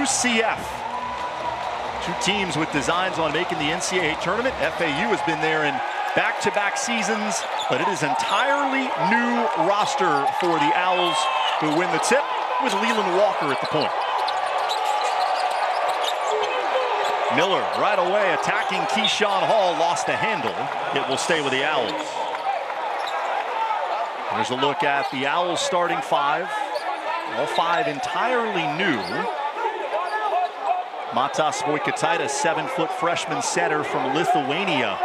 UCF. Two teams with designs on making the NCAA tournament. FAU has been there in back-to-back seasons, but it is entirely new roster for the Owls, who win the tip with Leland Walker at the point. Miller right away attacking Keyshawn Hall, lost the handle. It will stay with the Owls. Here's a look at the Owls starting five. All five entirely new. Matas Voikataitis, 7-foot freshman center from Lithuania.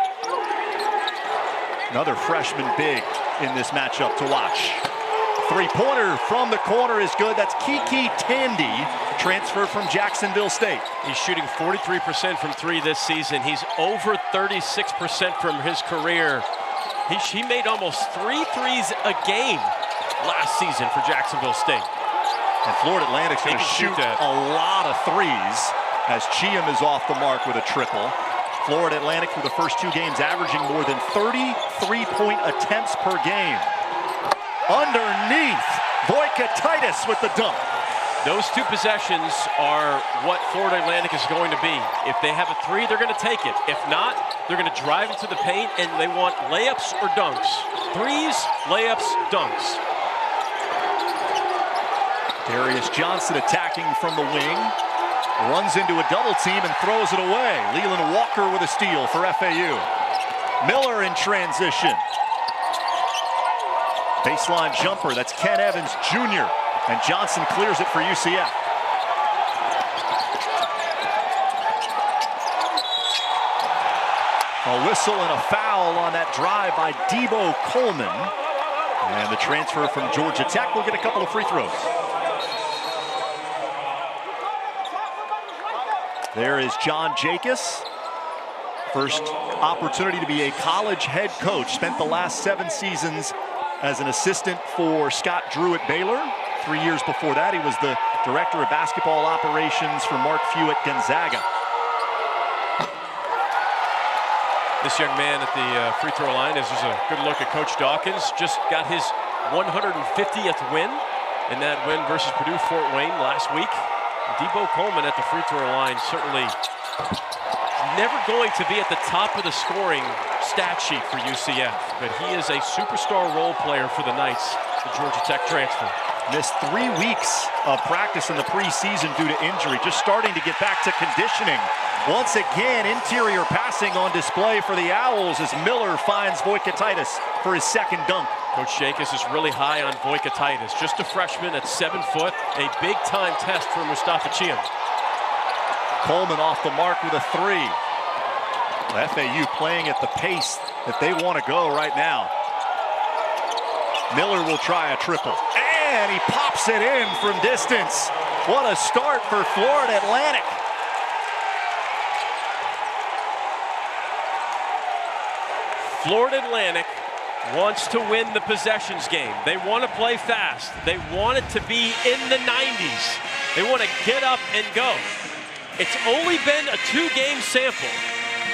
Another freshman big in this matchup to watch. Three-pointer from the corner is good. That's Kiki Tandy, transferred from Jacksonville State. He's shooting 43% from three this season. He's over 36% from his career. He made almost 3 threes a game last season for Jacksonville State. And Florida Atlantic's going to shoot a lot of threes as Chiam is off the mark with a triple. Florida Atlantic through the first 2 games averaging more than 33-point attempts per game. Underneath, Voikataitis with the dunk. Those 2 possessions are what Florida Atlantic is going to be. If they have a 3, they're going to take it. If not, they're going to drive into the paint, and they want layups or dunks. Threes, layups, dunks. Darius Johnson attacking from the wing. Runs into a double team and throws it away. Leland Walker with a steal for FAU. Miller in transition. Baseline jumper, that's Ken Evans Jr. And Johnson clears it for UCF. A whistle and a foul on that drive by Debo Coleman. And the transfer from Georgia Tech will get a couple of free throws. There is John Jacobs. First opportunity to be a college head coach. Spent the last 7 seasons as an assistant for Scott Drew at Baylor. 3 years before that, he was the director of basketball operations for Mark Few at Gonzaga. This young man at the free throw line is just a good look at Coach Dawkins. Just got his 150th win in that win versus Purdue Fort Wayne last week. Debo Coleman at the free throw line, certainly never going to be at the top of the scoring stat sheet for UCF, but he is a superstar role player for the Knights, the Georgia Tech transfer. Missed 3 weeks of practice in the preseason due to injury, just starting to get back to conditioning. Once again, interior passing on display for the Owls as Miller finds Voikataitis for his 2nd dunk. Coach Jacobs is really high on Voikataitis, just a freshman at 7 foot, a big-time test for Mustafa Chiam. Coleman off the mark with a 3. FAU playing at the pace that they want to go right now. Miller will try a triple, and he pops it in from distance. What a start for Florida Atlantic. Florida Atlantic wants to win the possessions game. They want to play fast. They want it to be in the 90s. They want to get up and go. It's only been a 2-game sample,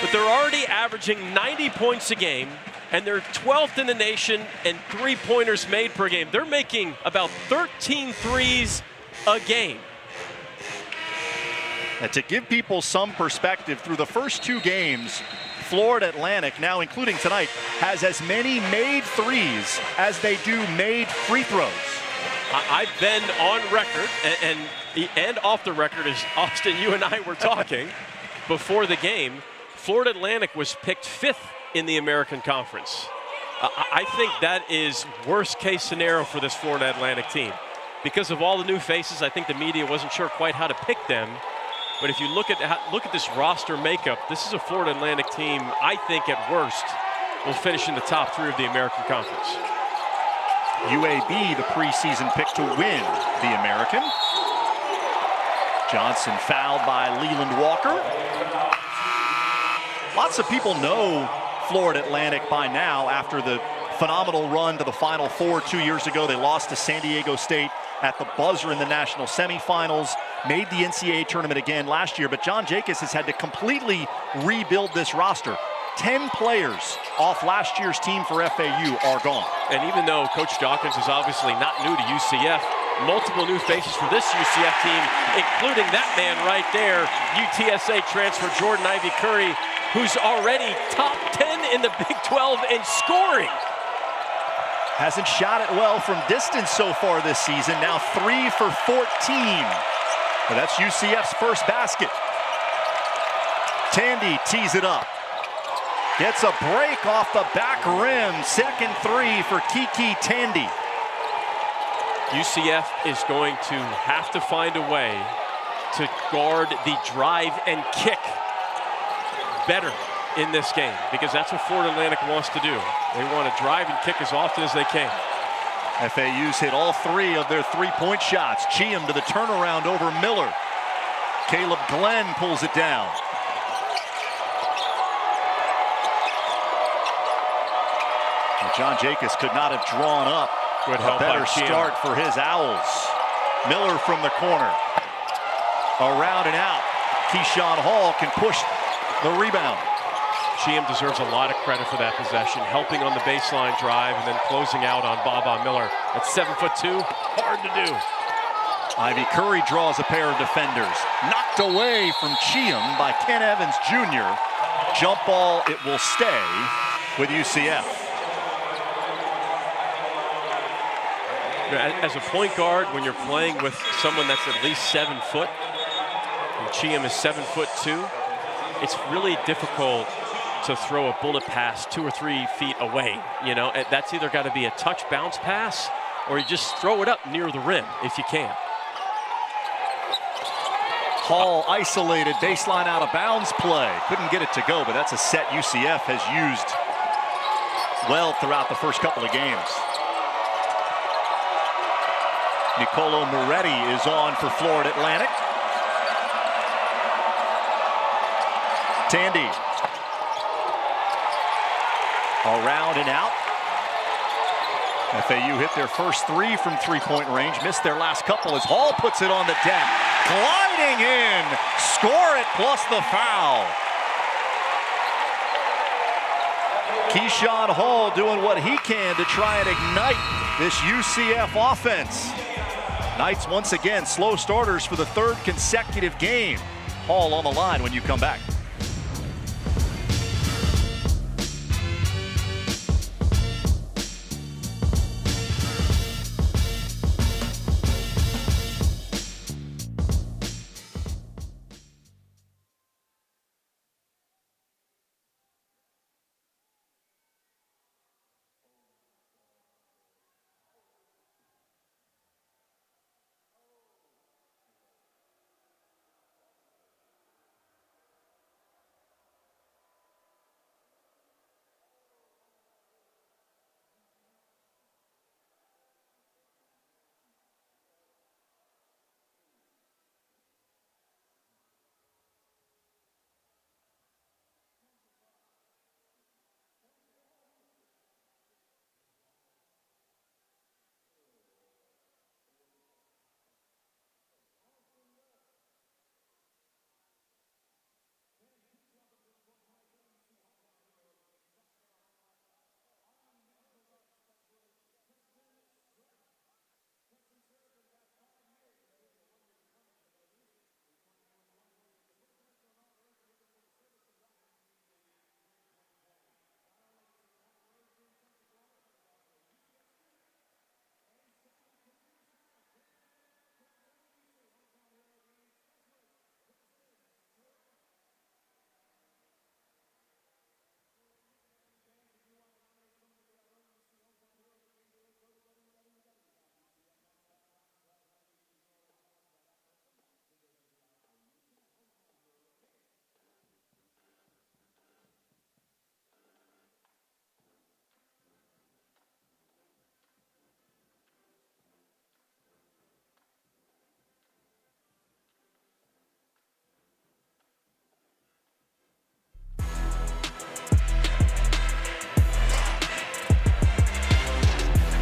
but they're already averaging 90 points a game, and they're 12th in the nation in 3-pointers made per game. They're making about 13 threes a game. And to give people some perspective, through the first 2 games, Florida Atlantic, now including tonight, has as many made threes as they do made free throws. I've been on record and off the record, as Austin, you and I were talking before the game. Florida Atlantic was picked 5th in the American Conference. I think that is worst case scenario for this Florida Atlantic team. Because of all the new faces, I think the media wasn't sure quite how to pick them. But if you look at this roster makeup, this is a Florida Atlantic team, I think at worst, will finish in the top 3 of the American Conference. UAB, the preseason pick to win the American. Johnson fouled by Leland Walker. Lots of people know Florida Atlantic by now after the phenomenal run to the Final Four 2 years ago. They lost to San Diego State at the buzzer in the national semifinals, made the NCAA tournament again last year, but John Jacobs has had to completely rebuild this roster. 10 players off last year's team for FAU are gone. And even though Coach Dawkins is obviously not new to UCF, multiple new faces for this UCF team, including that man right there, UTSA transfer Jordan Ivy-Curry, who's already top 10 in the Big 12 in scoring. Hasn't shot it well from distance so far this season. Now 3 for 14. But that's UCF's first basket. Tandy tees it up. Gets a break off the back rim. Second three for Kiki Tandy. UCF is going to have to find a way to guard the drive and kick better in this game, because that's what Florida Atlantic wants to do. They want to drive and kick as often as they can. FAU's hit all 3 of their 3-point shots. Cheam to the turnaround over Miller. Caleb Glenn pulls it down. And John Jacobs could not have drawn up Good a help better by start for his Owls. Miller from the corner. Around and out. Keyshawn Hall can push the rebound. Cheam deserves a lot of credit for that possession, helping on the baseline drive and then closing out on Baba Miller. At 7'2", hard to do. Ivy-Curry draws a pair of defenders. Knocked away from Cheam by Ken Evans Jr. Jump ball, it will stay with UCF. As a point guard, when you're playing with someone that's at least 7 foot, and Cheam is 7'2", it's really difficult to throw a bullet pass 2 or 3 feet away. You know, that's either got to be a touch bounce pass, or you just throw it up near the rim if you can. Hall isolated, baseline out of bounds play. Couldn't get it to go, but that's a set UCF has used well throughout the first couple of games. Nicolo Moretti is on for Florida Atlantic. Tandy. Around and out. FAU hit their first 3 from 3-point range. Missed their last couple as Hall puts it on the deck. Gliding in. Score it plus the foul. Keyshawn Hall doing what he can to try and ignite this UCF offense. Knights once again slow starters for the 3rd consecutive game. Hall on the line when you come back.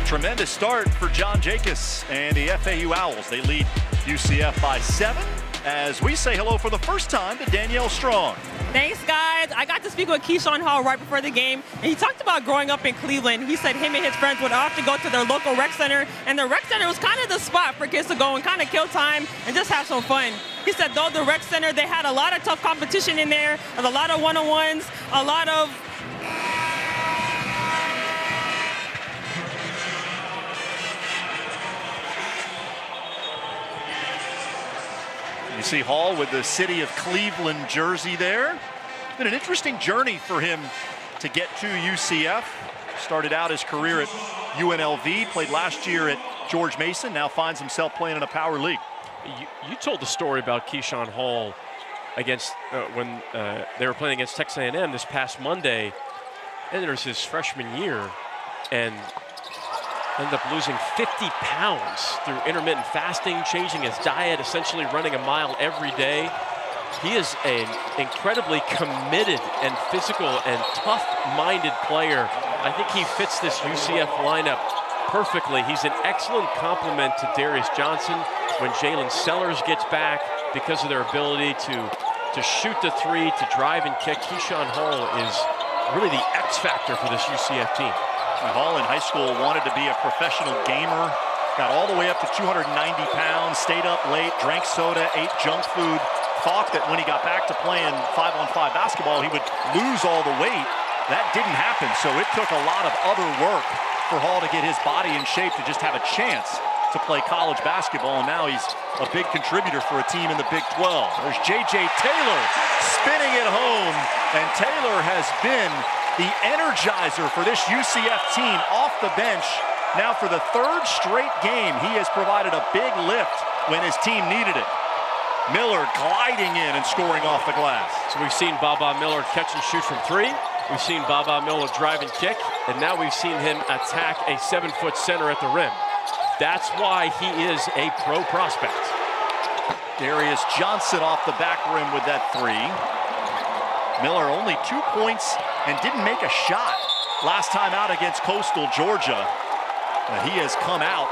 Tremendous start for John Jacobs and the FAU Owls. They lead UCF by 7 as we say hello for the first time to Danielle Strong. Thanks, guys. I got to speak with Keyshawn Hall right before the game, and he talked about growing up in Cleveland. He said him and his friends would often go to their local rec center, and the rec center was kind of the spot for kids to go and kind of kill time and just have some fun. He said, though, the rec center, they had a lot of tough competition in there, and a lot of one-on-ones, a lot of You see Hall with the city of Cleveland jersey there. It's been an interesting journey for him to get to UCF. Started out his career at UNLV, played last year at George Mason, now finds himself playing in a power league. You told the story about Keyshawn Hall against when they were playing against Texas A&M this past Monday, and it was his freshman year, and ended up losing 50 pounds through intermittent fasting, changing his diet, essentially running a mile every day. He is an incredibly committed and physical and tough-minded player. I think he fits this UCF lineup perfectly. He's an excellent complement to Darius Johnson when Jalen Sellers gets back because of their ability to shoot the three, to drive and kick. Keyshawn Hall is really the X factor for this UCF team. Hall in high school wanted to be a professional gamer, got all the way up to 290 pounds, stayed up late, drank soda, ate junk food, thought that when he got back to playing 5-on-5 basketball, he would lose all the weight. That didn't happen, so it took a lot of other work for Hall to get his body in shape to just have a chance to play college basketball, and now he's a big contributor for a team in the Big 12. There's J.J. Taylor spinning it home, and Taylor has been the energizer for this UCF team off the bench. Now for the third straight game, he has provided a big lift when his team needed it. Miller gliding in and scoring off the glass. So we've seen Baba Miller catch and shoot from three. We've seen Baba Miller drive and kick, and now we've seen him attack a 7-foot center at the rim. That's why he is a pro prospect. Darius Johnson off the back rim with that three. Miller only 2 points and didn't make a shot last time out against Coastal Georgia. But he has come out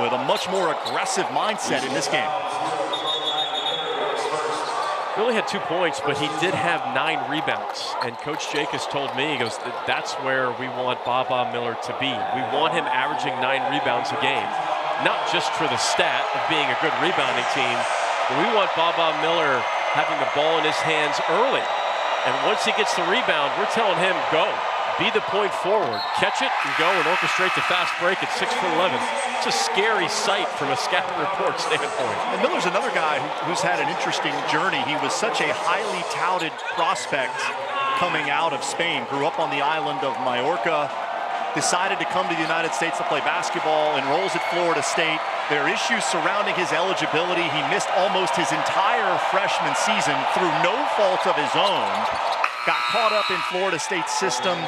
with a much more aggressive mindset in this game. He only had 2 points, but he did have 9 rebounds. And Coach Jacobs told me, he goes, that's where we want Baba Miller to be. We want him averaging 9 rebounds a game. Not just for the stat of being a good rebounding team, but we want Baba Miller having the ball in his hands early. And once he gets the rebound, we're telling him, go. Be the point forward. Catch it and go and orchestrate the fast break at 6'11". It's a scary sight from a scouting report standpoint. And Miller's another guy who's had an interesting journey. He was such a highly touted prospect coming out of Spain. Grew up on the island of Mallorca. Decided to come to the United States to play basketball. Enrolls at Florida State. There are issues surrounding his eligibility. He missed almost his entire freshman season through no fault of his own. Got caught up in Florida State's system.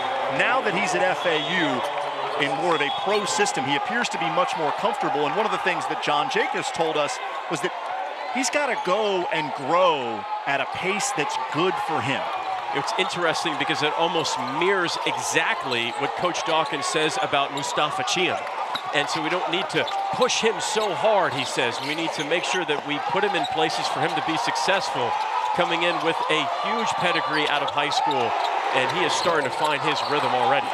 Now that he's at FAU in more of a pro system, he appears to be much more comfortable. And one of the things that John Jacobs told us was that he's got to go and grow at a pace that's good for him. It's interesting because it almost mirrors exactly what Coach Dawkins says about Mustafa Chiam. And so we don't need to push him so hard, he says. We need to make sure that we put him in places for him to be successful, coming in with a huge pedigree out of high school, and he is starting to find his rhythm already.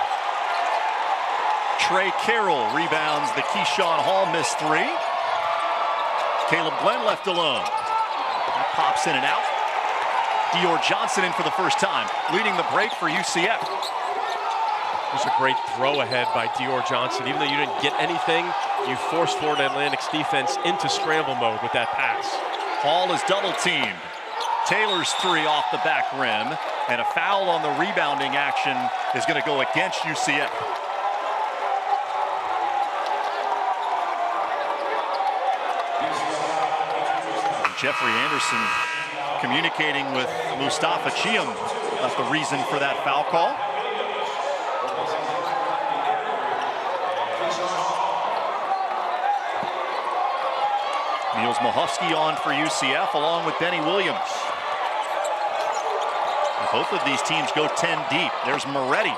Trey Carroll rebounds the Keyshawn Hall missed three. Caleb Glenn left alone. That pops in and out. Darius Johnson in for the first time, leading the break for UCF. It was a great throw ahead by Darius Johnson. Even though you didn't get anything, you forced Florida Atlantic's defense into scramble mode with that pass. Hall is double teamed. Taylor's three off the back rim, and a foul on the rebounding action is going to go against UCF. Jeffrey Anderson communicating with Mustafa Chiam about the reason for that foul call. Niels Mahofsky on for UCF along with Benny Williams. And both of these teams go 10 deep. There's Moretti.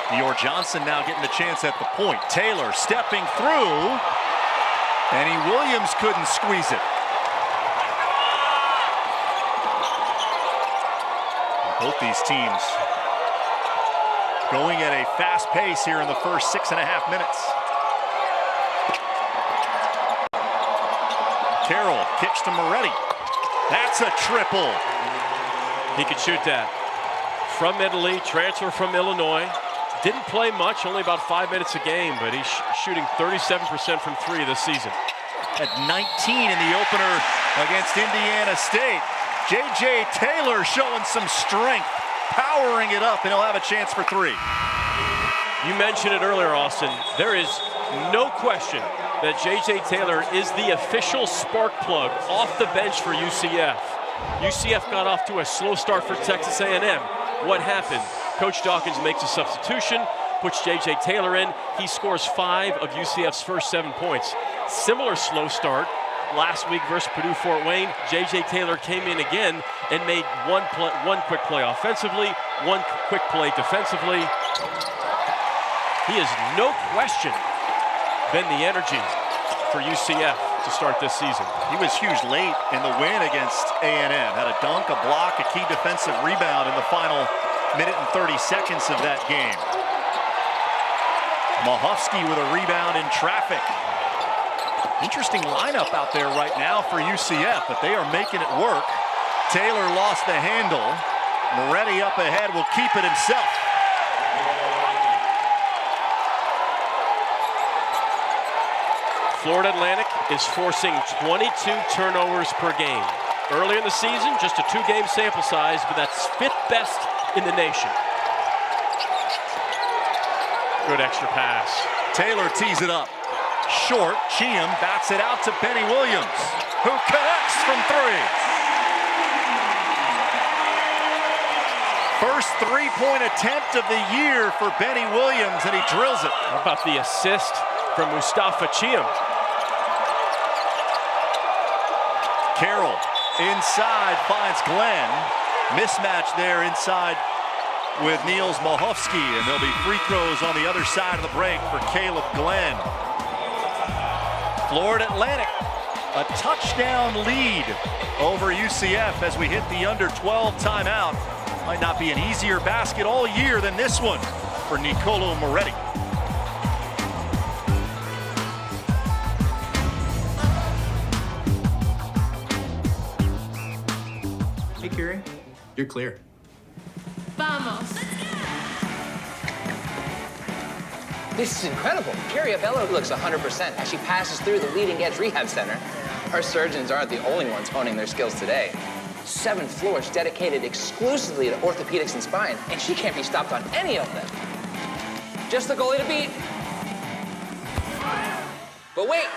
Darius Johnson now getting the chance at the point. Taylor stepping through. Benny Williams couldn't squeeze it. Both these teams going at a fast pace here in the first 6.5 minutes. Carroll kicks to Moretti. That's a triple. He could shoot that. From Italy, transfer from Illinois. Didn't play much, only about 5 minutes a game, but he's shooting 37% from three this season. At 19 in the opener against Indiana State. J.J. Taylor showing some strength, powering it up, and he'll have a chance for three. You mentioned it earlier, Austin. There is no question that J.J. Taylor is the official spark plug off the bench for UCF. UCF got off to a slow start for Texas A&M. What happened? Coach Dawkins makes a substitution, puts J.J. Taylor in. He scores 5 of UCF's first 7 points. Similar slow start last week versus Purdue Fort Wayne. J.J. Taylor came in again and made one quick play offensively, one quick play defensively. He has no question been the energy for UCF to start this season. He was huge late in the win against A&M. Had a dunk, a block, a key defensive rebound in the final minute and 30 seconds of that game. Mahofsky with a rebound in traffic. Interesting lineup out there right now for UCF, but they are making it work. Taylor lost the handle. Moretti up ahead will keep it himself. Florida Atlantic is forcing 22 turnovers per game. Early in the season, just a 2-game sample size, but that's 5th best in the nation. Good extra pass. Taylor tees it up. Short, Cheam bats it out to Benny Williams, who connects from 3. First 3-point attempt of the year for Benny Williams, and he drills it. How about the assist from Mustafa Cheam? Carroll inside finds Glenn. Mismatch there inside with Niels Mahofsky, and there'll be free throws on the other side of the break for Caleb Glenn. Florida Atlantic, a touchdown lead over UCF as we hit the under 12 timeout. Might not be an easier basket all year than this one for Nicolo Moretti. Hey, Curie, you're clear. Vamos. This is incredible. Carrie Abello looks 100% as she passes through the Leading Edge Rehab Center. Our surgeons aren't the only ones honing their skills today. 7 floors dedicated exclusively to orthopedics and spine, and she can't be stopped on any of them. Just the goalie to beat. But wait.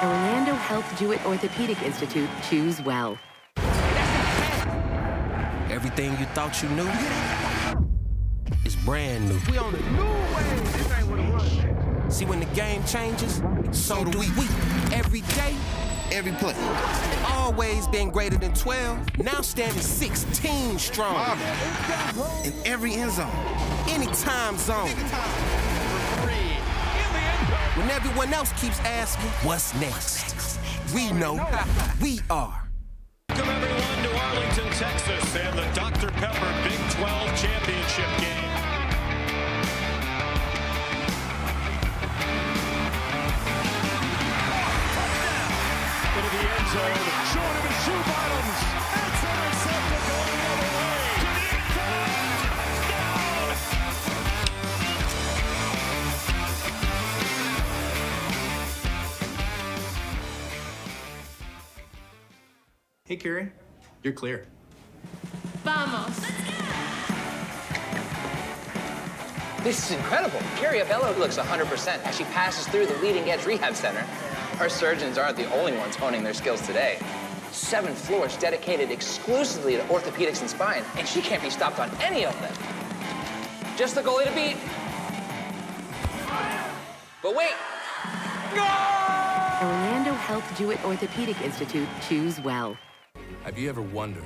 Orlando Health Jewett Orthopedic Institute. Choose well. Everything you thought you knew is brand new. We on the new wave. This ain't what it was. See, when the game changes, so do we. Every day, every play. Always been greater than 12. Now standing 16 strong. In every end zone, any time zone. When everyone else keeps asking, what's next? We know we are. Welcome everyone to Arlington, Texas, and the Dr. Pepper Big 12 Championship game. Into the end zone, short of his shoe bottoms. It's intercepted going the other way. To the end zone. Hey, Curie, you're clear. Vamos. This is incredible. Carrie Abello looks 100% as she passes through the Leading Edge Rehab Center. Our surgeons aren't the only ones honing their skills today. 7 floors dedicated exclusively to orthopedics and spine, and she can't be stopped on any of them. Just the goalie to beat. But wait. Orlando Health Jewett Orthopedic Institute. Choose well. Have you ever wondered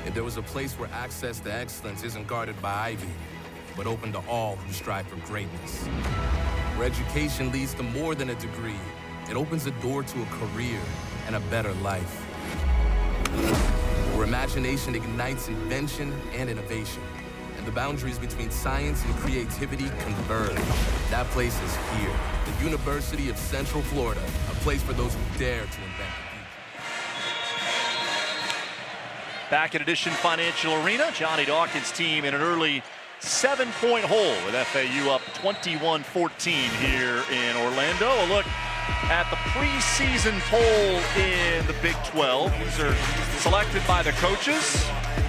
if there was a place where access to excellence isn't guarded by ivy, but open to all who strive for greatness? where education leads to more than a degree. It opens a door to a career and a better life. Where imagination ignites invention and innovation, and the boundaries between science and creativity converge. That place is here, the University of Central Florida, a place for those who dare to invent the future. Back at Edition Financial Arena, Johnny Dawkins' team in an early 7-point hole with FAU up 21-14 here in Orlando. A look at the preseason poll in the Big 12. These are selected by the coaches.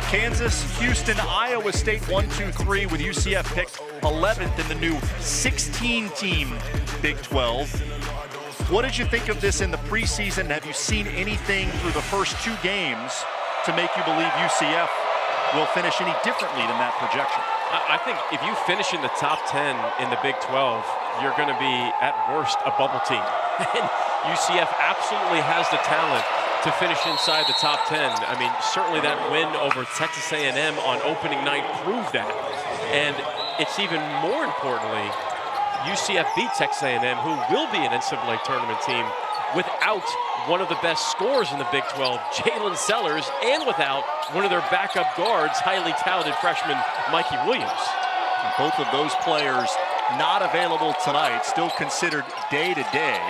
Kansas, Houston, Iowa State 1, 2, 3 with UCF picked 11th in the new 16-team Big 12. What did you think of this in the preseason? Have you seen anything through the first 2 games to make you believe UCF will finish any differently than that projection? I think if you finish in the top 10 in the Big 12, you're going to be, at worst, a bubble team. And UCF absolutely has the talent to finish inside the top 10. I mean, certainly that win over Texas A&M on opening night proved that. And it's even more importantly, UCF beat Texas A&M, who will be an NCAA tournament team, without one of the best scorers in the Big 12, Jalen Sellers, and without one of their backup guards, highly touted freshman Mikey Williams. And both of those players not available tonight, still considered day-to-day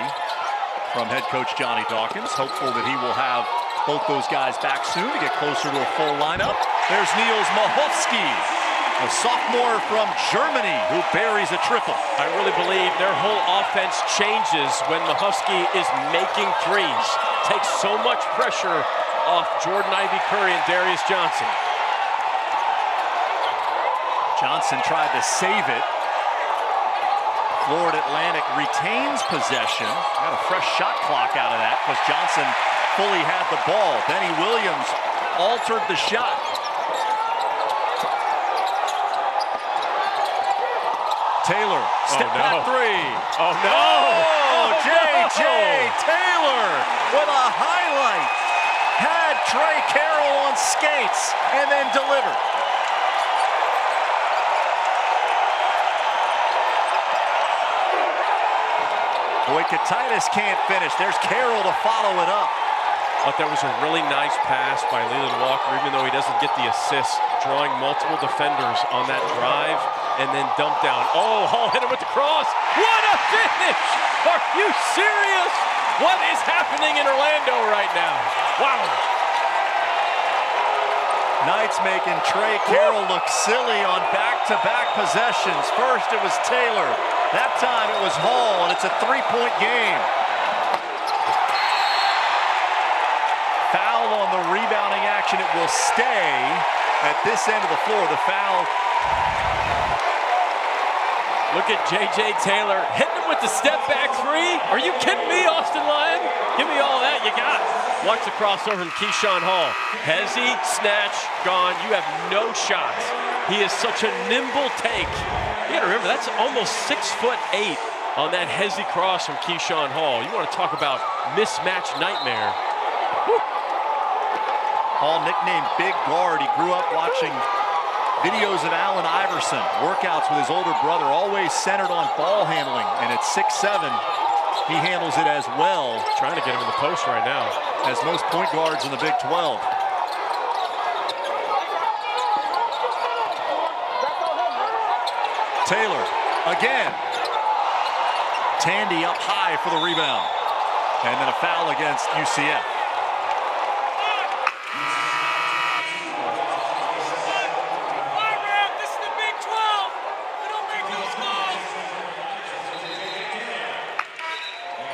from head coach Johnny Dawkins. Hopeful that he will have both those guys back soon to get closer to a full lineup. There's Niels Mahowski, a sophomore from Germany who buries a triple. I really believe their whole offense changes when Mahowski is making threes. Takes so much pressure off Jordan Ivy-Curry and Darius Johnson. Johnson tried to save it. Florida Atlantic retains possession. Got a fresh shot clock out of that because Johnson fully had the ball. Benny Williams altered the shot. Taylor, step back three. Oh, no. Oh, J.J. Taylor with a highlight. Had Trey Carroll on skates and then delivered. Boykatitis can't finish. There's Carroll to follow it up. Thought that was a really nice pass by Leland Walker, even though he doesn't get the assist, drawing multiple defenders on that drive and then dump down. Oh, Hall hit him with the cross. What a finish! Are you serious? What is happening in Orlando right now? Wow. Knights making Trey Carroll look silly on back-to-back possessions. First it was Taylor. That time it was Hall, and it's a 3-point game. Foul on the rebounding action. It will stay at this end of the floor. The foul. Look at J.J. Taylor hitting him with the step-back three. Are you kidding me, Austin Lyon? Give me all that you got. Watch the crossover from Keyshawn Hall. Hezzy, snatch, gone. You have no shots. He is such a nimble take. You gotta remember, that's almost 6'8" on that Hezzy cross from Keyshawn Hall. You want to talk about mismatch nightmare. Woo. Hall, nicknamed Big Guard. He grew up watching videos of Allen Iverson, workouts with his older brother, always centered on ball handling. And at 6'7", he handles it as well. Trying to get him in the post right now. As most point guards in the Big 12. Taylor again. Tandy up high for the rebound. And then a foul against UCF. This is the Big 12. We don't make those calls.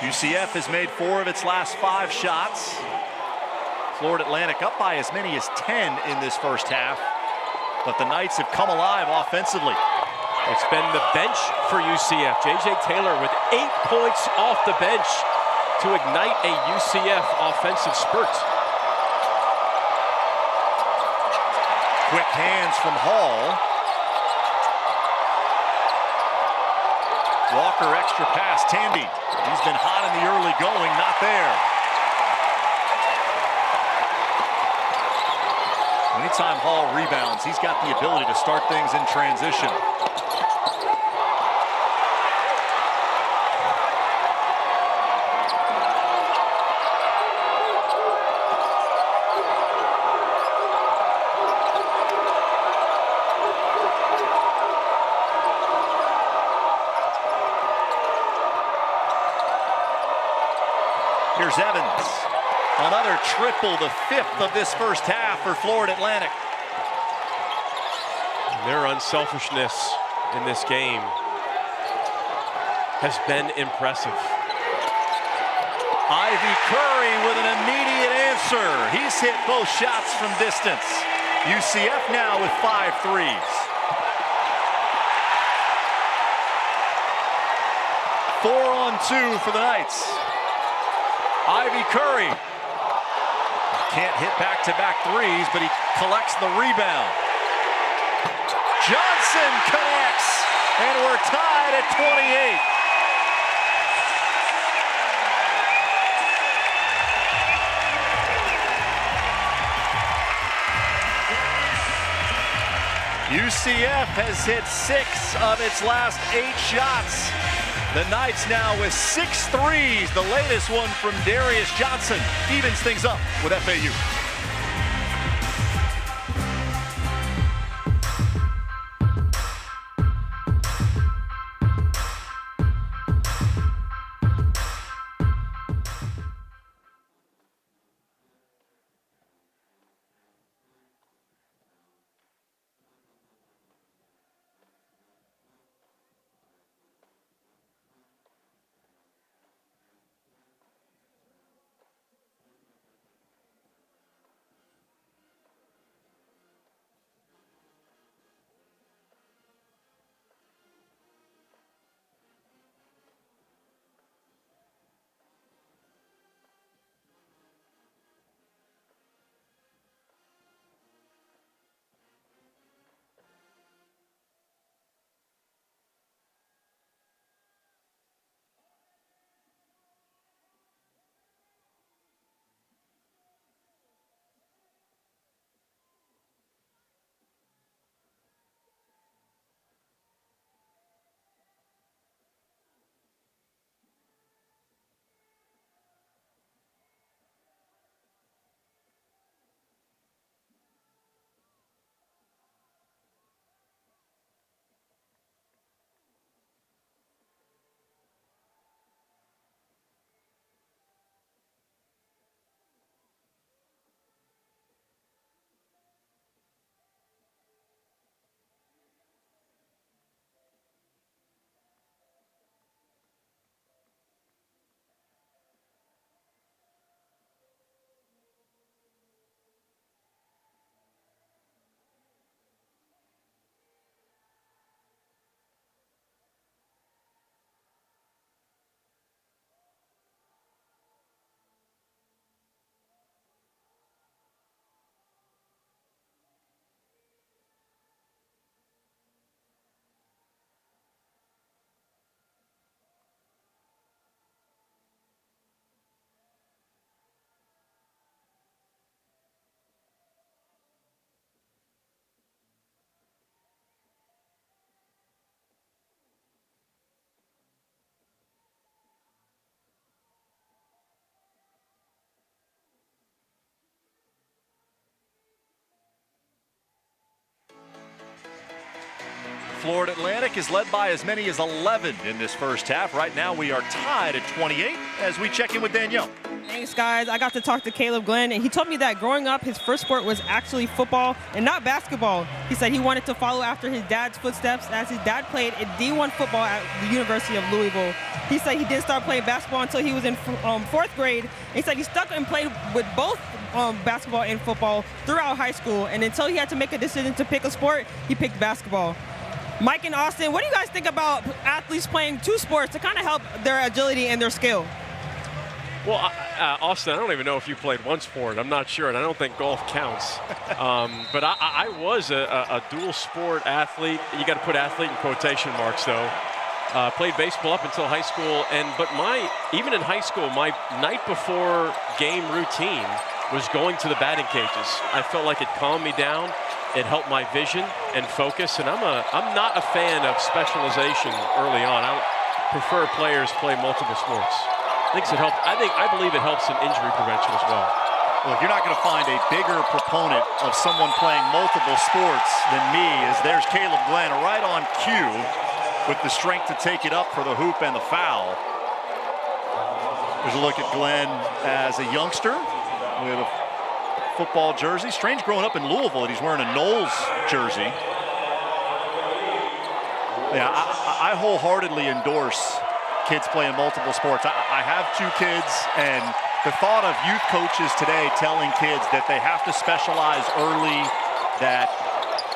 UCF has made 4 of its last 5 shots. Florida Atlantic up by as many as 10 in this first half. But the Knights have come alive offensively. It's been the bench for UCF. J.J. Taylor with 8 points off the bench to ignite a UCF offensive spurt. Quick hands from Hall. Walker extra pass. Tandy. He's been hot in the early going. Not there. Anytime Hall rebounds, he's got the ability to start things in transition. Here's Evans. Another triple, the 5th of this first half for Florida Atlantic. Their unselfishness in this game has been impressive. Ivy Curry with an immediate answer. He's hit both shots from distance. UCF now with 5 threes. 4 on 2 for the Knights. Ivy Curry can't hit back-to-back threes, but he collects the rebound. Johnson connects, and we're tied at 28. UCF has hit 6 of its last 8 shots. The Knights now with 6 threes. The latest one from Darius Johnson evens things up with FAU. Florida Atlantic is led by as many as 11 in this first half. Right now we are tied at 28 as we check in with Danielle. Thanks, guys. I got to talk to Caleb Glenn, and he told me that growing up, his first sport was actually football and not basketball. He said he wanted to follow after his dad's footsteps, as his dad played in D1 football at the University of Louisville. He said he didn't start playing basketball until he was in 4th grade. He said he stuck and played with both basketball and football throughout high school, and until he had to make a decision to pick a sport, he picked basketball. Mike and Austin, what do you guys think about athletes playing 2 sports to kind of help their agility and their skill? Well, Austin, I don't even know if you played one sport. I'm not sure, and I don't think golf counts. But I was a dual sport athlete. You got to put athlete in quotation marks, though. Played baseball up until high school, but even in high school, my night before game routine was going to the batting cages. I felt like it calmed me down. It helped my vision and focus, and I'm not a fan of specialization early on. I prefer players play multiple sports. I believe it helps in injury prevention as well. Look, you're not going to find a bigger proponent of someone playing multiple sports than me, as there's Caleb Glenn right on cue with the strength to take it up for the hoop and the foul. There's a look at Glenn as a youngster with a football jersey. Strange growing up in Louisville that he's wearing a Knowles jersey. Yeah, I wholeheartedly endorse kids playing multiple sports. I have 2 kids, and the thought of youth coaches today telling kids that they have to specialize early, that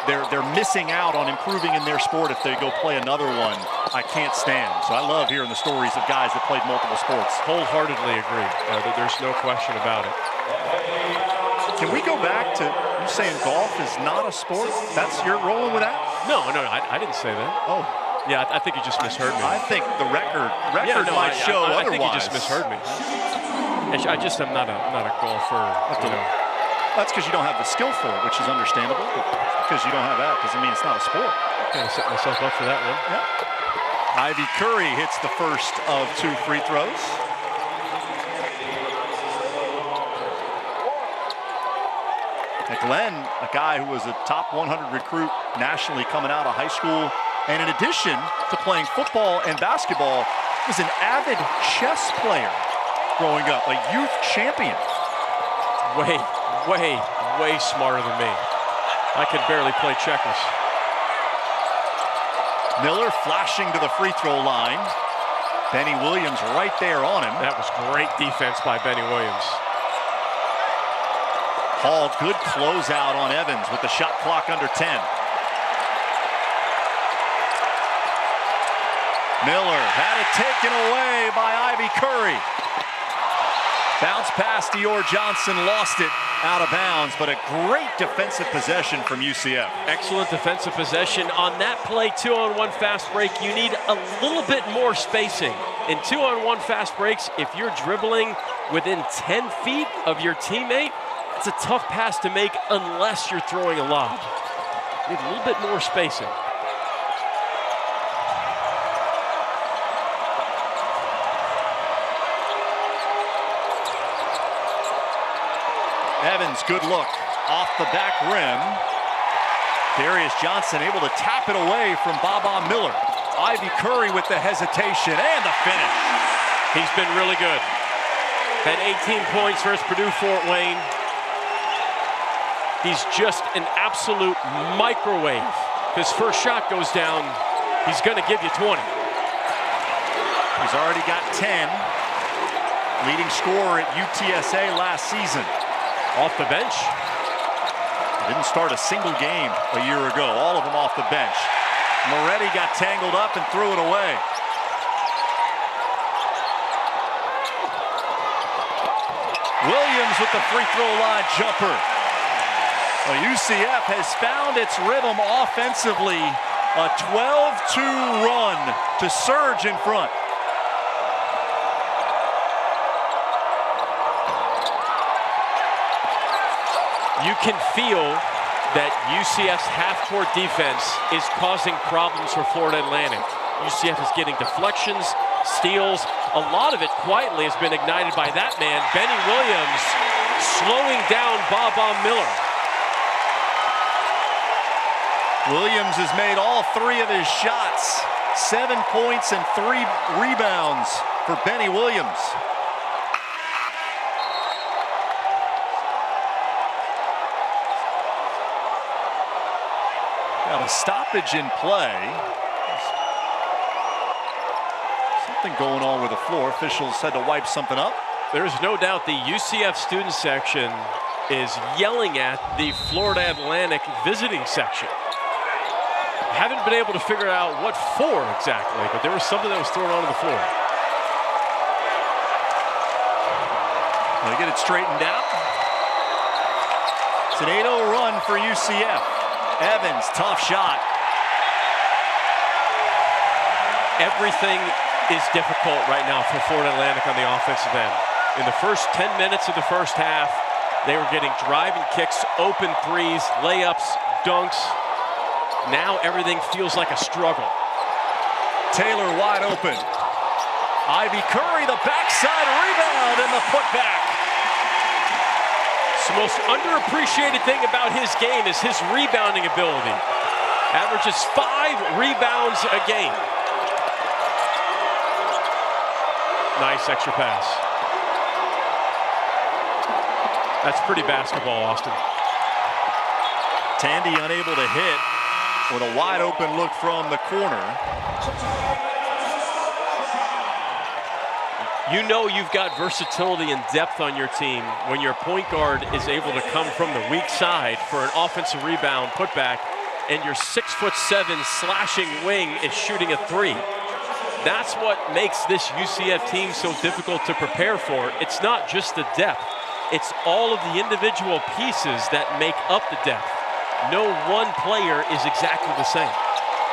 they're missing out on improving in their sport if they go play another one, I can't stand. So I love hearing the stories of guys that played multiple sports. Wholeheartedly agree. There's no question about it. Can we go back to you saying golf is not a sport? You're rolling with that? No, I didn't say that. Oh. Yeah, I think you just misheard me. I think the record might show I otherwise. think you just misheard me. I just am not a golfer. That's because you don't have the skill for it, which is understandable. But because you don't have that doesn't mean it's not a sport. Okay, set myself up for that one. Yeah. Ivy Curry hits the first of 2 free throws. And Glenn, a guy who was a top 100 recruit nationally coming out of high school, and in addition to playing football and basketball, was an avid chess player growing up, a youth champion. Way smarter than me. I could barely play checkers. Miller flashing to the free throw line. Benny Williams right there on him. That was great defense by Benny Williams. Hall, good closeout on Evans with the shot clock under 10. Miller had it taken away by Ivy Curry. Bounce pass to Darius Johnson, lost it out of bounds, but a great defensive possession from UCF. Excellent defensive possession. On that play, 2-on-1 fast break, you need a little bit more spacing. In 2-on-1 fast breaks, if you're dribbling within 10 feet of your teammate, it's a tough pass to make unless you're throwing a lob. You need a little bit more spacing. Evans, good look off the back rim. Darius Johnson able to tap it away from Baba Miller. Ivy Curry with the hesitation and the finish. He's been really good. Had 18 points versus Purdue Fort Wayne. He's just an absolute microwave. His first shot goes down, he's going to give you 20. He's already got 10. Leading scorer at UTSA last season. Off the bench. Didn't start a single game a year ago. All of them off the bench. Moretti got tangled up and threw it away. Williams with the free throw line jumper. Well, UCF has found its rhythm offensively. A 12-2 run to surge in front. You can feel that UCF's half-court defense is causing problems for Florida Atlantic. UCF is getting deflections, steals. A lot of it quietly has been ignited by that man, Benny Williams, slowing down Baba Miller. Williams has made all 3 of his shots. 7 points and 3 rebounds for Benny Williams. Got a stoppage in play. Something going on with the floor. Officials had to wipe something up. There's no doubt the UCF student section is yelling at the Florida Atlantic visiting section. Haven't been able to figure out what for exactly, but there was something that was thrown onto the floor. They get it straightened out. It's an 8-0 run for UCF. Evans, tough shot. Everything is difficult right now for Florida Atlantic on the offensive end. In the first 10 minutes of the first half, they were getting driving kicks, open threes, layups, dunks. Now everything feels like a struggle. Taylor wide open. Ivy Curry, the backside rebound and the putback. The most underappreciated thing about his game is his rebounding ability. Averages 5 rebounds a game. Nice extra pass. That's pretty basketball, Austin. Tandy unable to hit with a wide open look from the corner. You know you've got versatility and depth on your team when your point guard is able to come from the weak side for an offensive rebound putback, and your 6'7" slashing wing is shooting a three. That's what makes this UCF team so difficult to prepare for. It's not just the depth. It's all of the individual pieces that make up the depth. No one player is exactly the same.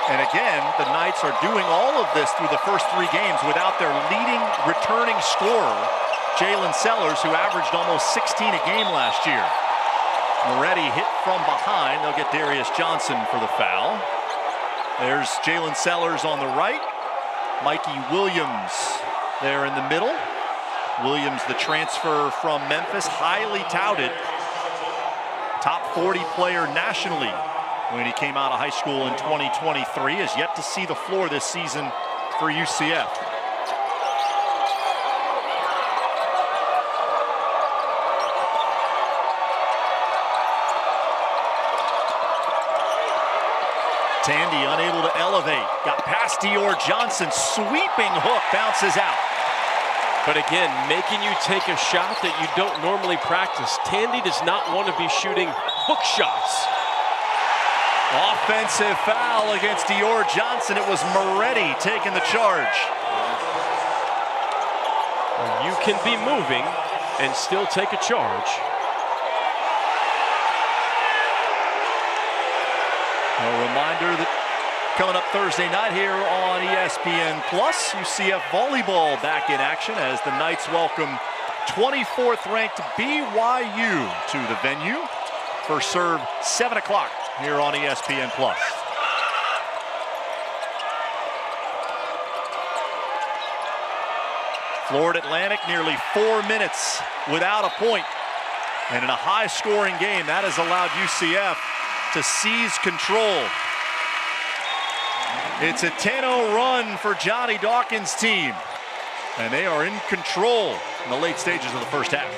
And again, the Knights are doing all of this through the first 3 games without their leading returning scorer, Jalen Sellers, who averaged almost 16 a game last year. Moretti hit from behind. They'll get Darius Johnson for the foul. There's Jalen Sellers on the right. Mikey Williams there in the middle. Williams, the transfer from Memphis, highly touted. Top 40 player nationally when he came out of high school in 2023, has yet to see the floor this season for UCF. Tandy unable to elevate. Got past Darius Johnson. Sweeping hook, bounces out. But again, making you take a shot that you don't normally practice. Tandy does not want to be shooting hook shots. Offensive foul against Darius Johnson. It was Moretti taking the charge. You can be moving and still take a charge. A reminder that coming up Thursday night here on ESPN Plus, UCF volleyball back in action as the Knights welcome 24th ranked BYU to the venue. First serve 7 o'clock here on ESPN Plus. Florida Atlantic nearly 4 minutes without a point. And in a high-scoring game, that has allowed UCF to seize control. It's a 10-0 run for Johnny Dawkins' team. And they are in control in the late stages of the first half.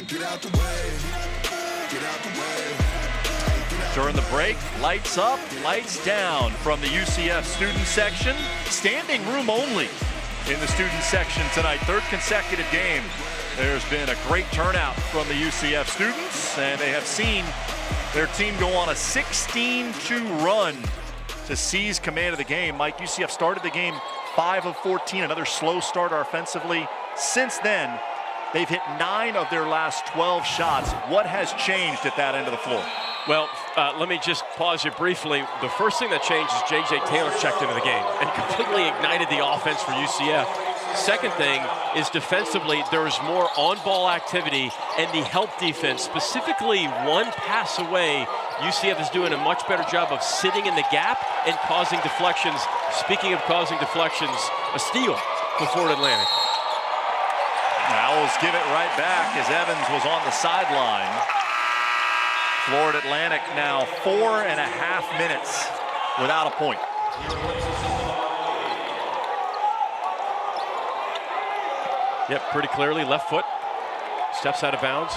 get out the way. Get out the way. During the break, lights up, lights down from the UCF student section. Standing room only in the student section tonight. Third consecutive game. There's been a great turnout from the UCF students, and they have seen their team go on a 16-2 run to seize command of the game. Mike, UCF started the game 5 of 14, another slow starter offensively. Since then, they've hit 9 of their last 12 shots. What has changed at that end of the floor? Well, let me just pause you briefly. The first thing that changed is J.J. Taylor checked into the game and completely ignited the offense for UCF. Second thing is defensively, there's more on-ball activity and the help defense, specifically one pass away. UCF is doing a much better job of sitting in the gap and causing deflections. Speaking of causing deflections, a steal for Florida Atlantic. The Owls give it right back as Evans was on the sideline. Florida Atlantic now 4.5 minutes without a point. Yep, pretty clearly left foot. Steps out of bounds.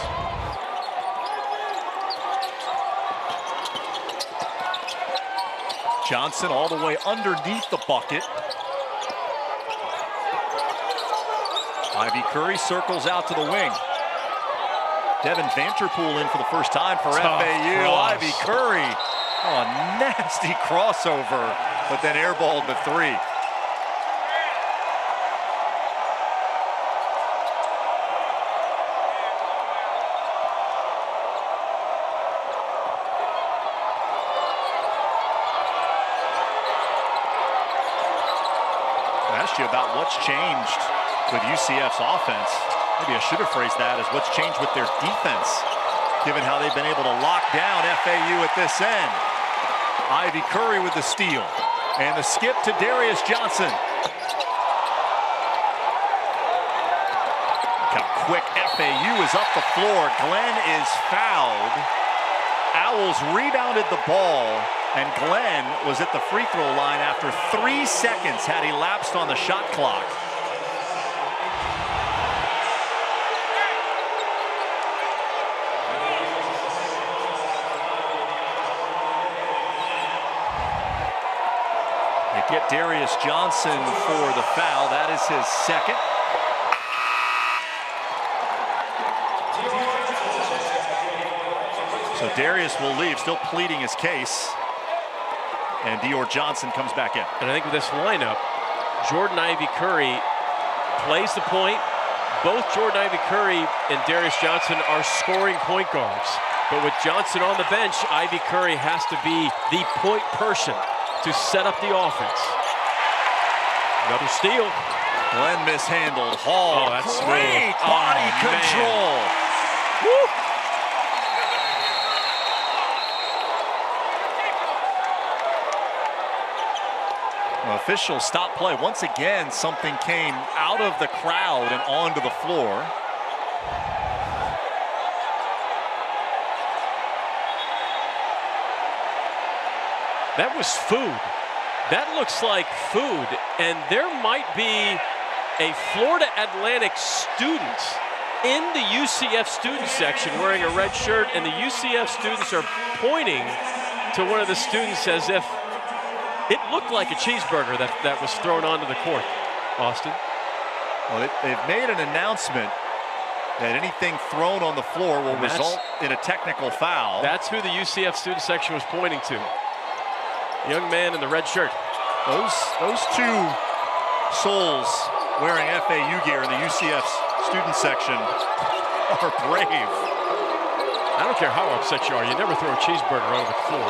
Johnson all the way underneath the bucket. Ivy Curry circles out to the wing. Devin Vanterpool in for the first time for FAU. Cross. Ivy Curry. Oh, a nasty crossover, but then airballed the three. I asked you about what's changed with UCF's offense. Maybe I should have phrased that as what's changed with their defense, given how they've been able to lock down FAU at this end. Ivy Curry with the steal. And the skip to Darius Johnson. Look how quick FAU is up the floor. Glenn is fouled. Owls rebounded the ball, and Glenn was at the free throw line after 3 seconds had elapsed on the shot clock. Get Darius Johnson for the foul. That is his second. So Darius will leave, still pleading his case. And Dior Johnson comes back in. And I think with this lineup, Jordan Ivy Curry plays the point. Both Jordan Ivy Curry and Darius Johnson are scoring point guards. But with Johnson on the bench, Ivy Curry has to be the point person to set up the offense. Another steal. Glenn mishandled. Hall, that's great smooth. body control. Well, officials stop play. Once again, something came out of the crowd and onto the floor. That was food. That looks like food, and there might be a Florida Atlantic student in the UCF student section wearing a red shirt, and the UCF students are pointing to one of the students as if it looked like a cheeseburger that was thrown onto the court. Austin? Well, they've made an announcement that anything thrown on the floor will result in a technical foul. That's who the UCF student section was pointing to. Young man in the red shirt. Those two souls wearing FAU gear in the UCF student section are brave. I don't care how upset you are. You never throw a cheeseburger onto the floor.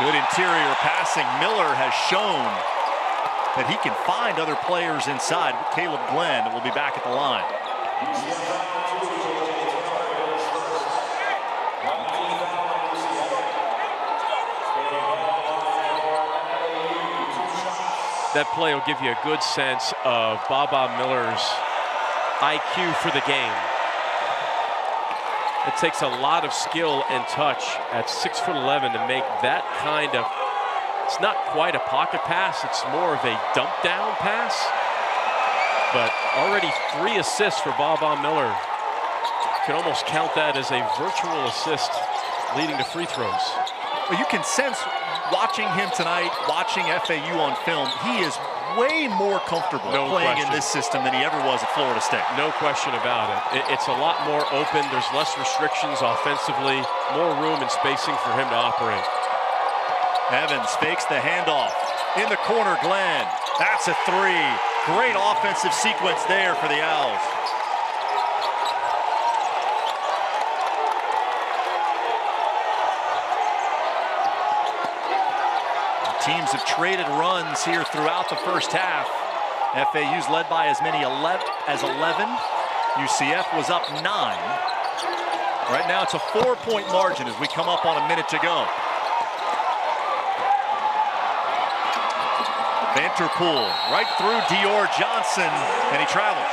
Good interior passing. Miller has shown that he can find other players inside. Caleb Glenn will be back at the line. That play will give you a good sense of Baba Miller's IQ for the game. It takes a lot of skill and touch at 6'11" to make that kind of, it's not quite a pocket pass, it's more of a dump down pass. But already 3 assists for Bob Miller. You can almost count that as a virtual assist leading to free throws. Well, you can sense watching him tonight, watching FAU on film, he is way more comfortable playing in this system than he ever was at Florida State. No question about it. It's a lot more open. There's less restrictions offensively, more room and spacing for him to operate. Evans fakes the handoff. In the corner, Glenn. That's a 3. Great offensive sequence there for the Owls. The teams have traded runs here throughout the first half. FAU's led by as many as 11. UCF was up 9. Right now it's a 4-point margin as we come up on a minute to go. Vanterpool right through Darius Johnson, and he travels.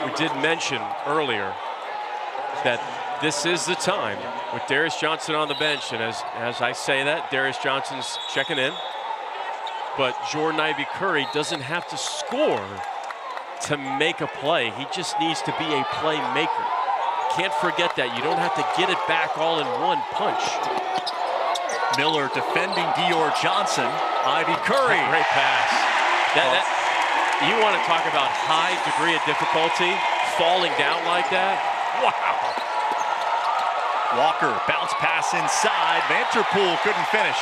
We did mention earlier that this is the time with Darius Johnson on the bench, and as I say that, Darius Johnson's checking in. But Jordan Ivy-Curry doesn't have to score to make a play. He just needs to be a playmaker. Can't forget that. You don't have to get it back all in one punch. Miller defending Darius Johnson. Ivy-Curry. Great pass. You want to talk about high degree of difficulty, falling down like that? Wow. Walker, bounce pass inside. Vanterpool couldn't finish.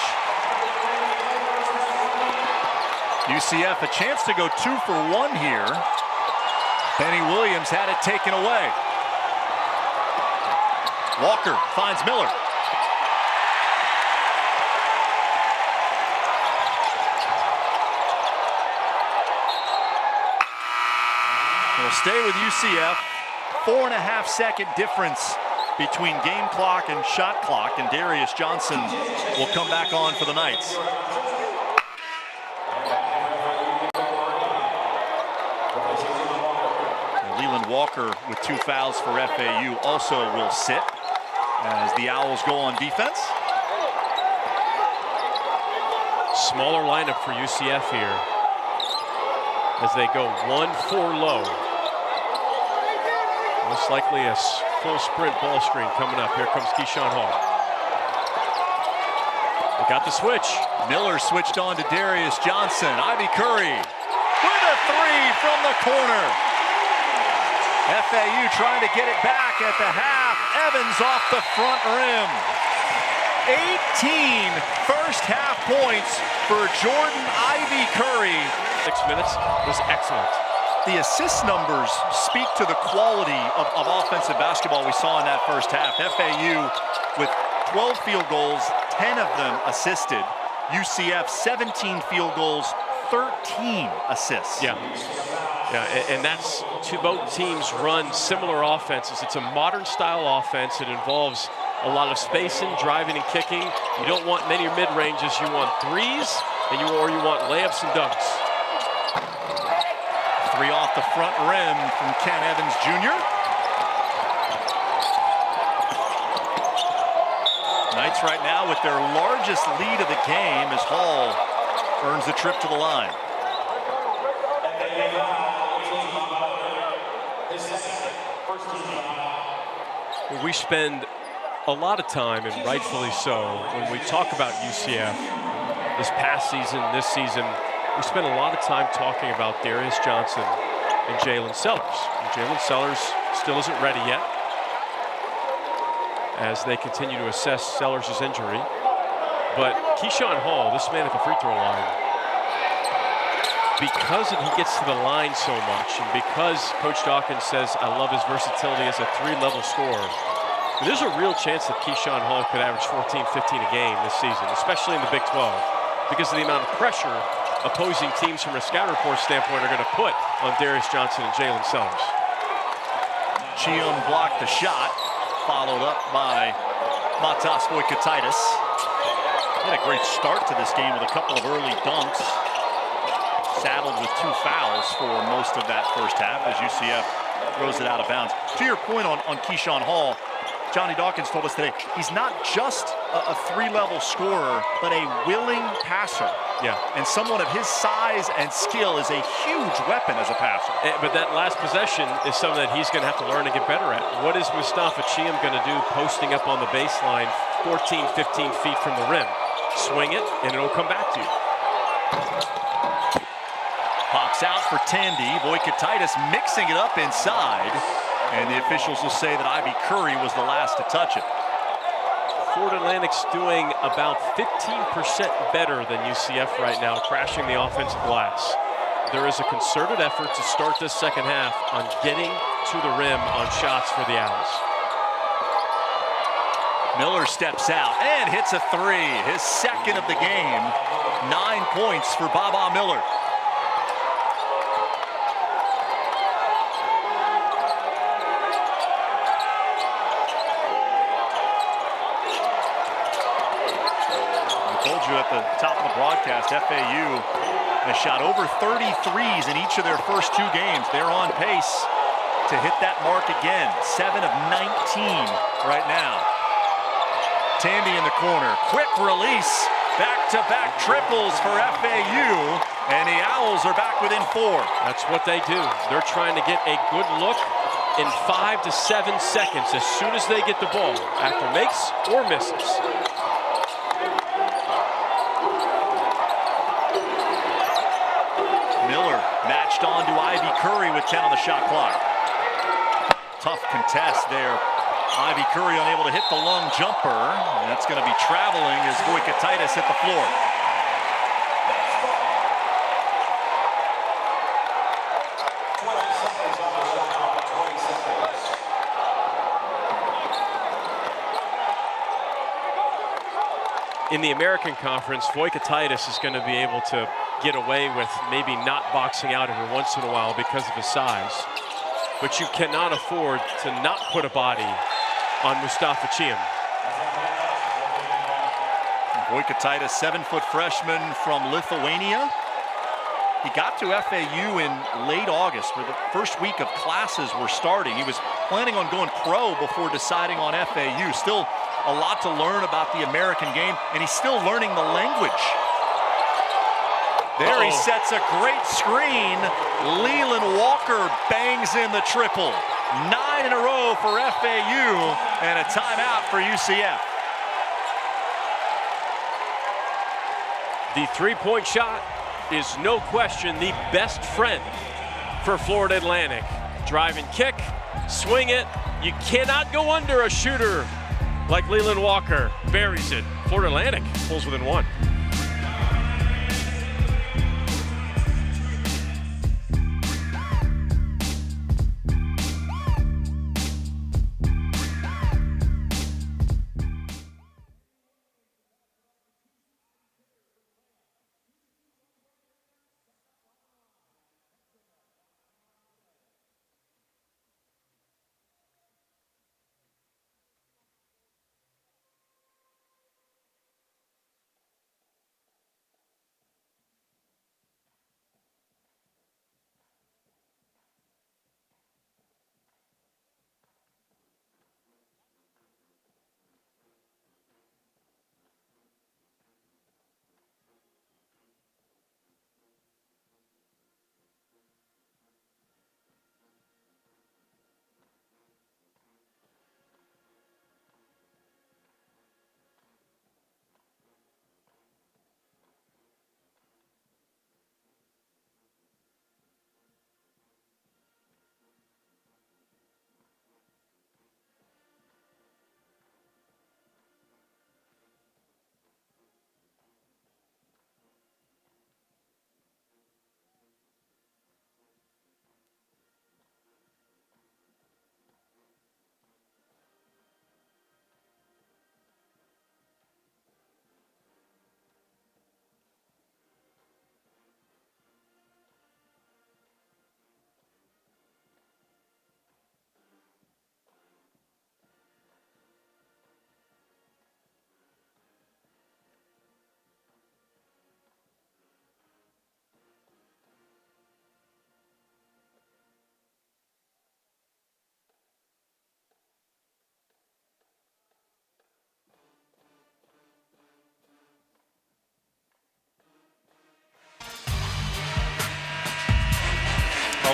UCF a chance to go 2 for 1 here. Benny Williams had it taken away. Walker finds Miller. We'll stay with UCF. 4.5-second difference between game clock and shot clock, and Darius Johnson will come back on for the Knights. Leland Walker with 2 fouls for FAU also will sit as the Owls go on defense. Smaller lineup for UCF here as they go 1-4 low. Most likely a full sprint ball screen coming up. Here comes Keyshawn Hall. They got the switch. Miller switched on to Darius Johnson. Ivy-Curry with a 3 from the corner. FAU trying to get it back at the half. Evans off the front rim. 18 first half points for Jordan Ivy-Curry. 6 minutes was excellent. The assist numbers speak to the quality of offensive basketball we saw in that first half. FAU with 12 field goals, 10 of them assisted. UCF 17 field goals, 13 assists. Yeah, and that's both teams run similar offenses. It's a modern style offense. It involves a lot of spacing, driving, and kicking. You don't want many mid-ranges. You want threes, or you want layups and dunks. 3 off the front rim from Ken Evans Jr. Knights right now with their largest lead of the game as Hall earns the trip to the line. We spend a lot of time, and rightfully so, when we talk about UCF this past season, this season, we spent a lot of time talking about Darius Johnson and Jalen Sellers. Jalen Sellers still isn't ready yet as they continue to assess Sellers' injury. But Keyshawn Hall, this man at the free throw line, because he gets to the line so much, and because Coach Dawkins says, I love his versatility as a 3-level scorer, there's a real chance that Keyshawn Hall could average 14, 15 a game this season, especially in the Big 12, because of the amount of pressure opposing teams from a scout report standpoint are going to put on Darius Johnson and Jalen Sellers. Cheum blocked the shot, followed up by Matas Voikataitis. He had a great start to this game with a couple of early dunks. Saddled with 2 fouls for most of that first half as UCF throws it out of bounds. To your point on Keyshawn Hall, Johnny Dawkins told us today, he's not just a three-level scorer, but a willing passer. Yeah. And someone of his size and skill is a huge weapon as a passer. But that last possession is something that he's going to have to learn to get better at. What is Mustafa Chiam going to do posting up on the baseline 14, 15 feet from the rim? Swing it, and it'll come back to you. Pops out for Tandy. Voikatitis mixing it up inside. And the officials will say that Ivy Curry was the last to touch it. Florida Atlantic's doing about 15% better than UCF right now, crashing the offensive glass. There is a concerted effort to start this second half on getting to the rim on shots for the Owls. Miller steps out and hits a three, his second of the game. 9 points for Baba Miller. At the top of the broadcast, FAU has shot over 30 threes in each of their first 2 games. They're on pace to hit that mark again. 7 of 19 right now. Tandy in the corner, quick release, back-to-back triples for FAU, and the Owls are back within 4. That's what they do. They're trying to get a good look in 5 to 7 seconds as soon as they get the ball, after makes or misses. Miller matched on to Ivy Curry with 10 on the shot clock. Tough contest there. Ivy Curry unable to hit the long jumper. And that's going to be traveling as Voikatitis hit the floor. In the American Conference, Voikatitis is going to be able to get away with maybe not boxing out every once in a while because of his size. But you cannot afford to not put a body on Mustafa Chiam. Voikatitis, 7-foot freshman from Lithuania. He got to FAU in late August, where the first week of classes were starting. He was planning on going pro before deciding on FAU. Still a lot to learn about the American game, and he's still learning the language. There he sets a great screen. Leland Walker bangs in the triple. 9 in a row for FAU, and a timeout for UCF. The three-point shot is no question the best friend for Florida Atlantic. Drive and kick, swing it. You cannot go under a shooter like Leland Walker. Buries it. Florida Atlantic pulls within 1.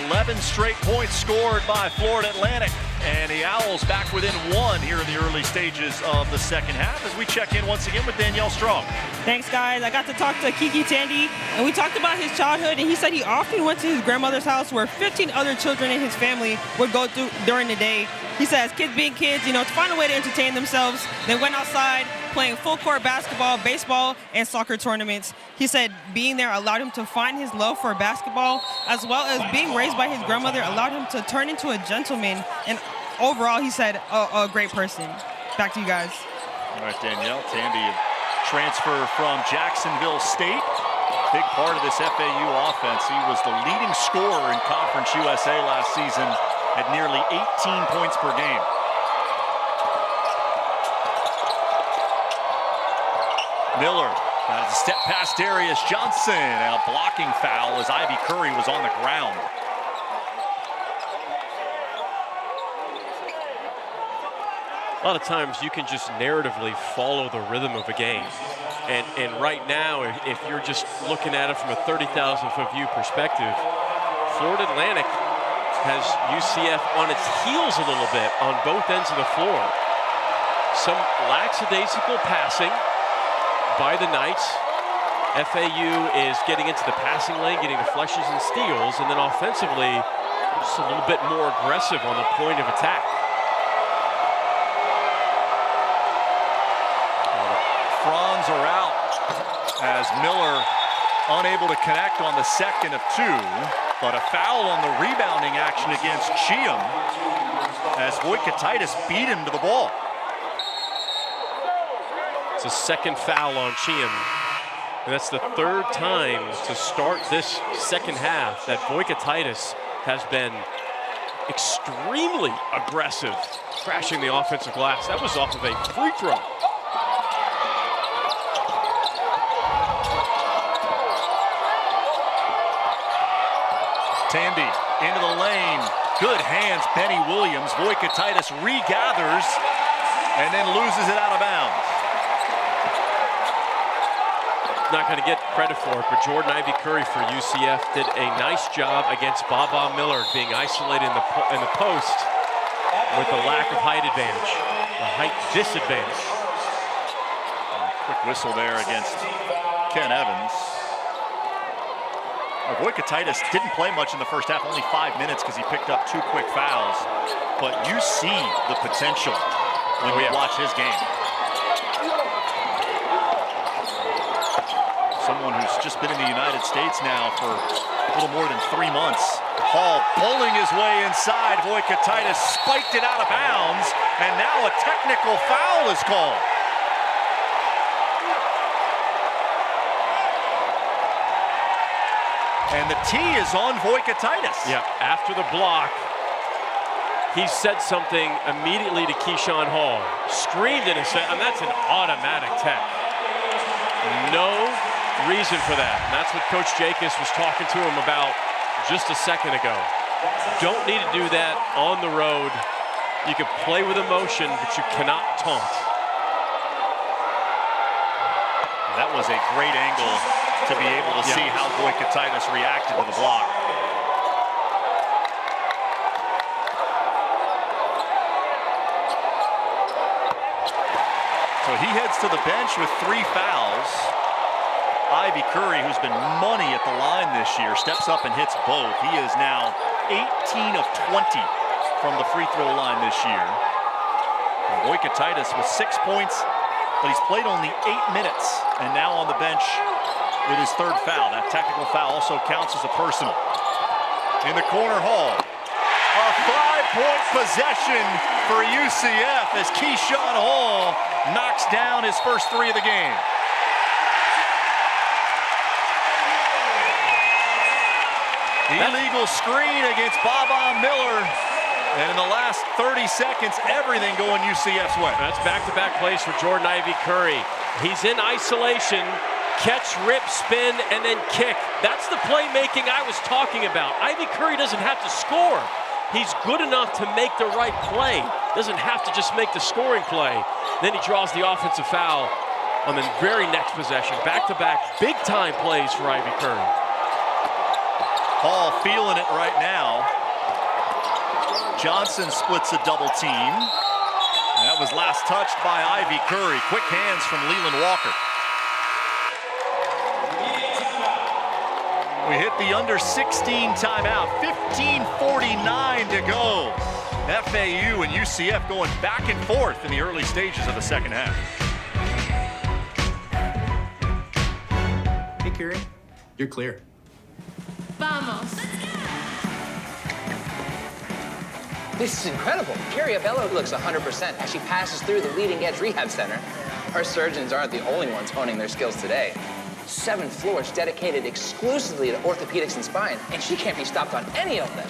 11 straight points scored by Florida Atlantic. And the Owls back within 1 here in the early stages of the second half as we check in once again with Danielle Strong. Thanks, guys. I got to talk to Kiki Tandy, and we talked about his childhood, and he said he often went to his grandmother's house where 15 other children in his family would go through during the day. He says kids being kids, to find a way to entertain themselves. They went outside playing full court basketball, baseball, and soccer tournaments. He said being there allowed him to find his love for basketball, as well as being raised by his grandmother allowed him to turn into a gentleman. And overall, he said a great person. Back to you guys. All right, Danielle. Tandy, transfer from Jacksonville State. Big part of this FAU offense. He was the leading scorer in Conference USA last season at nearly 18 points per game. Miller has a step past Darius Johnson, and a blocking foul as Ivy Curry was on the ground. A lot of times you can just narratively follow the rhythm of a game. And right now, if you're just looking at it from a 30,000-foot view perspective, Florida Atlantic has UCF on its heels a little bit on both ends of the floor. Some lackadaisical passing by the Knights. FAU is getting into the passing lane, getting the flushes and steals, and then offensively, just a little bit more aggressive on the point of attack. Franz are out as Miller unable to connect on the second of 2, but a foul on the rebounding action against Cheam as Voikatitis beat him to the ball. It's a second foul on Cheam, and that's the 3rd time to start this second half that Voikatitis has been extremely aggressive, crashing the offensive glass. That was off of a free throw. Tandy into the lane. Good hands, Benny Williams. Voikatitis regathers and then loses it out of bounds. Not going to get credit for it, but Jordan Ivy Curry for UCF did a nice job against Baba Miller being isolated in the post with the lack of height advantage, the height disadvantage. Quick whistle there against Ken Evans. Voikatitis didn't play much in the first half, only 5 minutes because he picked up 2 quick fouls. But you see the potential when we watch his game. Someone who's just been in the United States now for a little more than 3 months. Hall pulling his way inside. Voikatitis spiked it out of bounds, and now a technical foul is called. And the T is on Voikatitis. Yeah, after the block, he said something immediately to Keyshawn Hall. Screamed in his face, and that's an automatic tech. No reason for that. And that's what Coach Jacobs was talking to him about just a second ago. Don't need to do that on the road. You can play with emotion, but you cannot taunt. That was a great angle to be able to see how Voikatitis reacted to the block. So he heads to the bench with 3 fouls. Ivy Curry, who's been money at the line this year, steps up and hits both. He is now 18 of 20 from the free throw line this year. And Voikatitis with 6 points, but he's played only 8 minutes, and now on the bench with his 3rd foul. That technical foul also counts as a personal. In the corner, Hall. A 5-point possession for UCF as Keyshawn Hall knocks down his first 3 of the game. Illegal screen against Baba Miller. And in the last 30 seconds, everything going UCF's way. That's back-to-back plays for Jordan Ivy Curry. He's in isolation, catch, rip, spin, and then kick. That's the playmaking I was talking about. Ivy Curry doesn't have to score. He's good enough to make the right play. Doesn't have to just make the scoring play. Then he draws the offensive foul on the very next possession. Back-to-back big-time plays for Ivy Curry. Hall feeling it right now. Johnson splits a double team. That was last touched by Ivy Curry. Quick hands from Leland Walker. We hit the under 16 timeout. 15:49 to go. FAU and UCF going back and forth in the early stages of the second half. Hey, Curry, you're clear. Vamos. This is incredible. Carrie Abello looks 100% as she passes through the leading edge rehab center. Our surgeons aren't the only ones honing their skills today. 7 floors dedicated exclusively to orthopedics and spine, and she can't be stopped on any of them.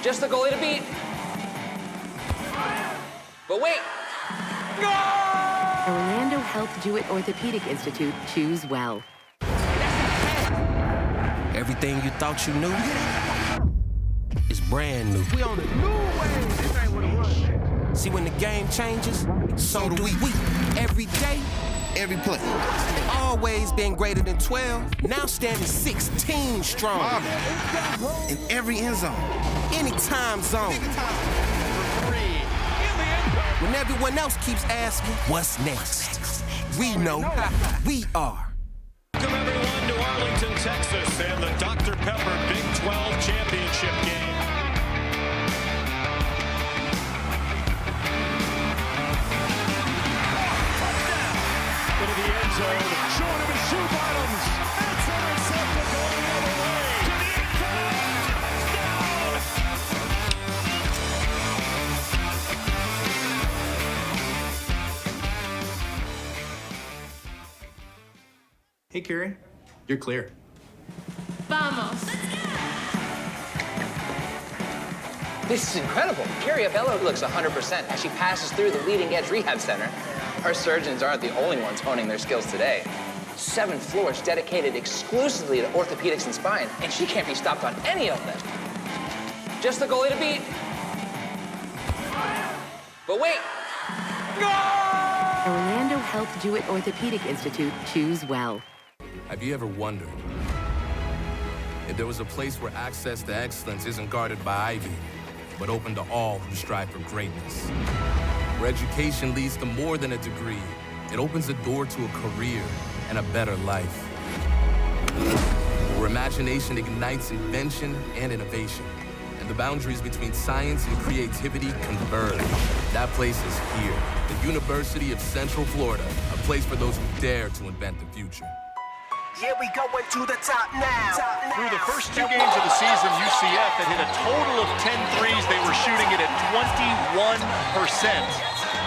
Just the goalie to beat. But wait. Orlando Health Jewett Orthopedic Institute. Choose well. Everything you thought you knew is brand new. We on a new wave. This ain't what it was. See, when the game changes, so do we. Every day, every play. Always been greater than 12, now standing 16 strong. In every end zone, any time zone. When everyone else keeps asking, what's next? We know we are. Welcome everyone to Arlington, Texas, and the Dr. Pepper Big 12 Championship game. Into the end zone, short of his shoe bottoms. It's intercepted going the other way. To the end zone, touchdown! Hey, Curry, you're clear. Vamos. This is incredible. Carrie Abello looks 100% as she passes through the leading edge rehab center. Our surgeons aren't the only ones honing their skills today. 7 floors dedicated exclusively to orthopedics and spine, and she can't be stopped on any of them. Just the goalie to beat. But wait. Orlando Health Jewett Orthopedic Institute. Choose well. Have you ever wondered if there was a place where access to excellence isn't guarded by Ivy, but open to all who strive for greatness? Where education leads to more than a degree, it opens a door to a career and a better life. Where imagination ignites invention and innovation, and the boundaries between science and creativity converge. That place is here, the University of Central Florida, a place for those who dare to invent the future. Yeah, we going to the top now. Through the first 2 games of the season, UCF had hit a total of 10 threes. They were shooting it at 21%.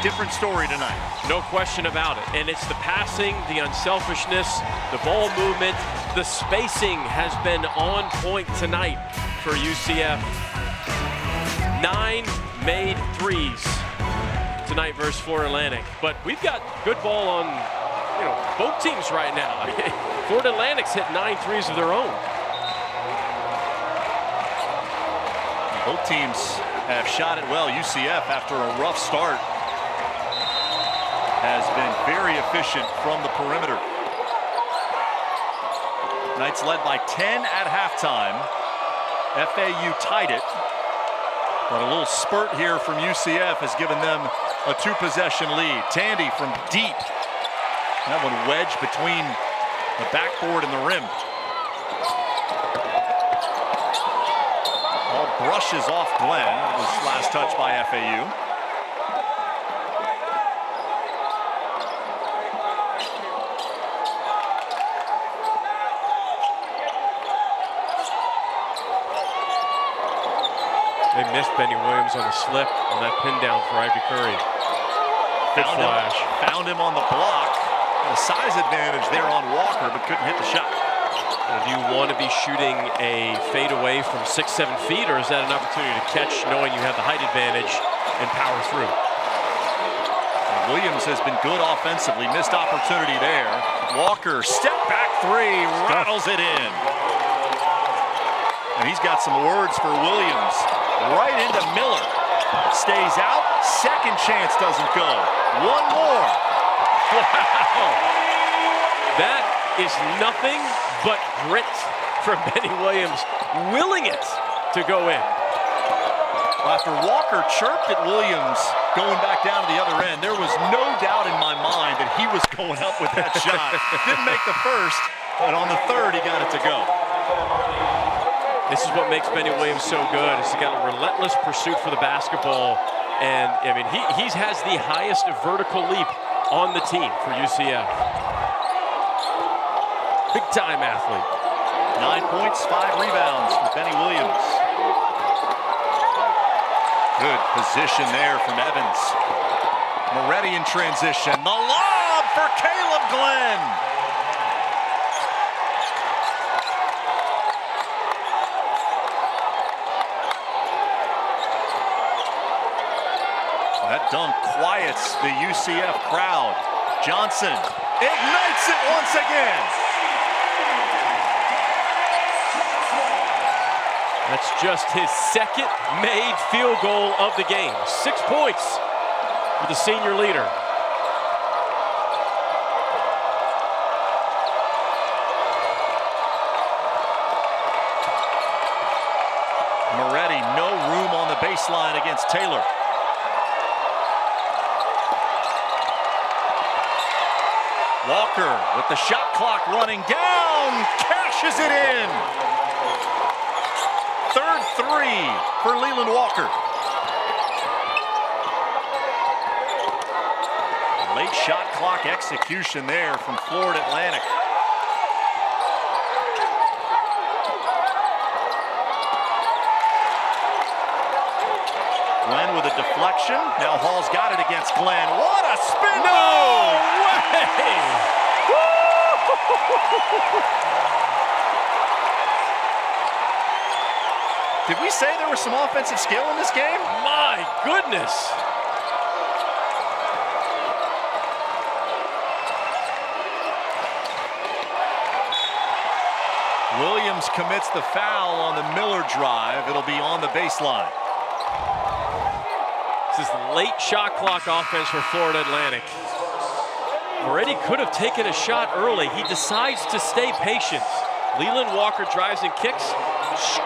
Different story tonight. No question about it. And it's the passing, the unselfishness, the ball movement, the spacing has been on point tonight for UCF. 9 made threes tonight versus Florida Atlantic. But we've got good ball on, both teams right now. Florida Atlantic's hit 9 threes of their own. Both teams have shot it well. UCF, after a rough start, has been very efficient from the perimeter. Knights led by 10 at halftime. FAU tied it. But a little spurt here from UCF has given them a 2-possession lead. Tandy from deep. That one wedged between the backboard and the rim. Ball brushes off Glenn. It was last touch by FAU. They missed Benny Williams on the slip on that pin down for Ivy Curry. Good flash. Found him on the block. A size advantage there on Walker, but couldn't hit the shot. Do you want to be shooting a fadeaway from 6-7 feet, or is that an opportunity to catch knowing you have the height advantage and power through? Williams has been good offensively. Missed opportunity there. Walker, step back 3, rattles it in. And he's got some words for Williams. Right into Miller. Stays out. Second chance doesn't go. One more. Wow. That is nothing but grit from Benny Williams, willing it to go in. After Walker chirped at Williams going back down to the other end, there was no doubt in my mind that he was going up with that shot. Didn't make the first, but on the third, he got it to go. This is what makes Benny Williams so good. He's got a relentless pursuit for the basketball. And, I mean, he has the highest vertical leap on the team for UCF. Big-time athlete. 9 points, 5 rebounds for Benny Williams. Good position there from Evans. Moretti in transition. The lob for Caleb Glenn. That dunk quiets the UCF crowd. Johnson ignites it once again. That's just his second made field goal of the game. 6 points for the senior leader. Moretti, no room on the baseline against Taylor. Walker with the shot clock running down, cashes it in. Third three for Leland Walker. Late shot clock execution there from Florida Atlantic. Glenn with a deflection. Now Hall's got it against Glenn. What a spin move! Did we say there was some offensive skill in this game? My goodness. Williams commits the foul on the Miller drive. It'll be on the baseline. This is late shot clock offense for Florida Atlantic. Moretti could have taken a shot early. He decides to stay patient. Leland Walker drives and kicks.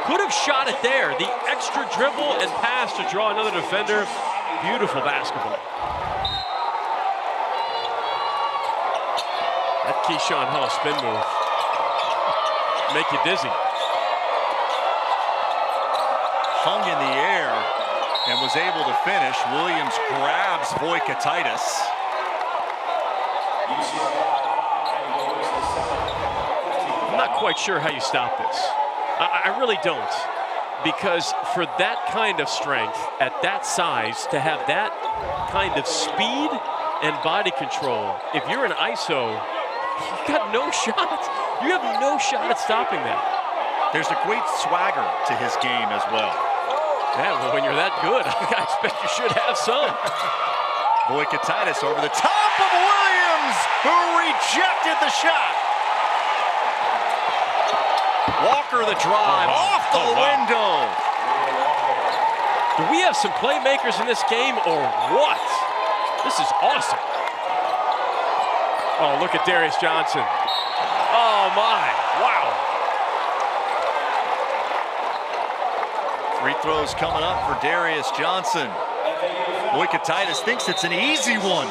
Could have shot it there. The extra dribble and pass to draw another defender. Beautiful basketball. That Keyshawn Hall spin move. Make you dizzy. Hung in the air and was able to finish. Williams grabs Voikatitis. I'm not quite sure how you stop this. I really don't. Because for that kind of strength, at that size, to have that kind of speed and body control, if you're an ISO, you got no shot. You have no shot at stopping that. There's a great swagger to his game as well. Yeah, well, when you're that good, I expect you should have some. Voikatitis over the top of Williams, who rejected the shot. Walker the drive, off the window. Do we have some playmakers in this game or what? This is awesome. Oh, look at Darius Johnson. Oh my, wow. Free throws coming up for Darius Johnson. Voikatitis thinks it's an easy one.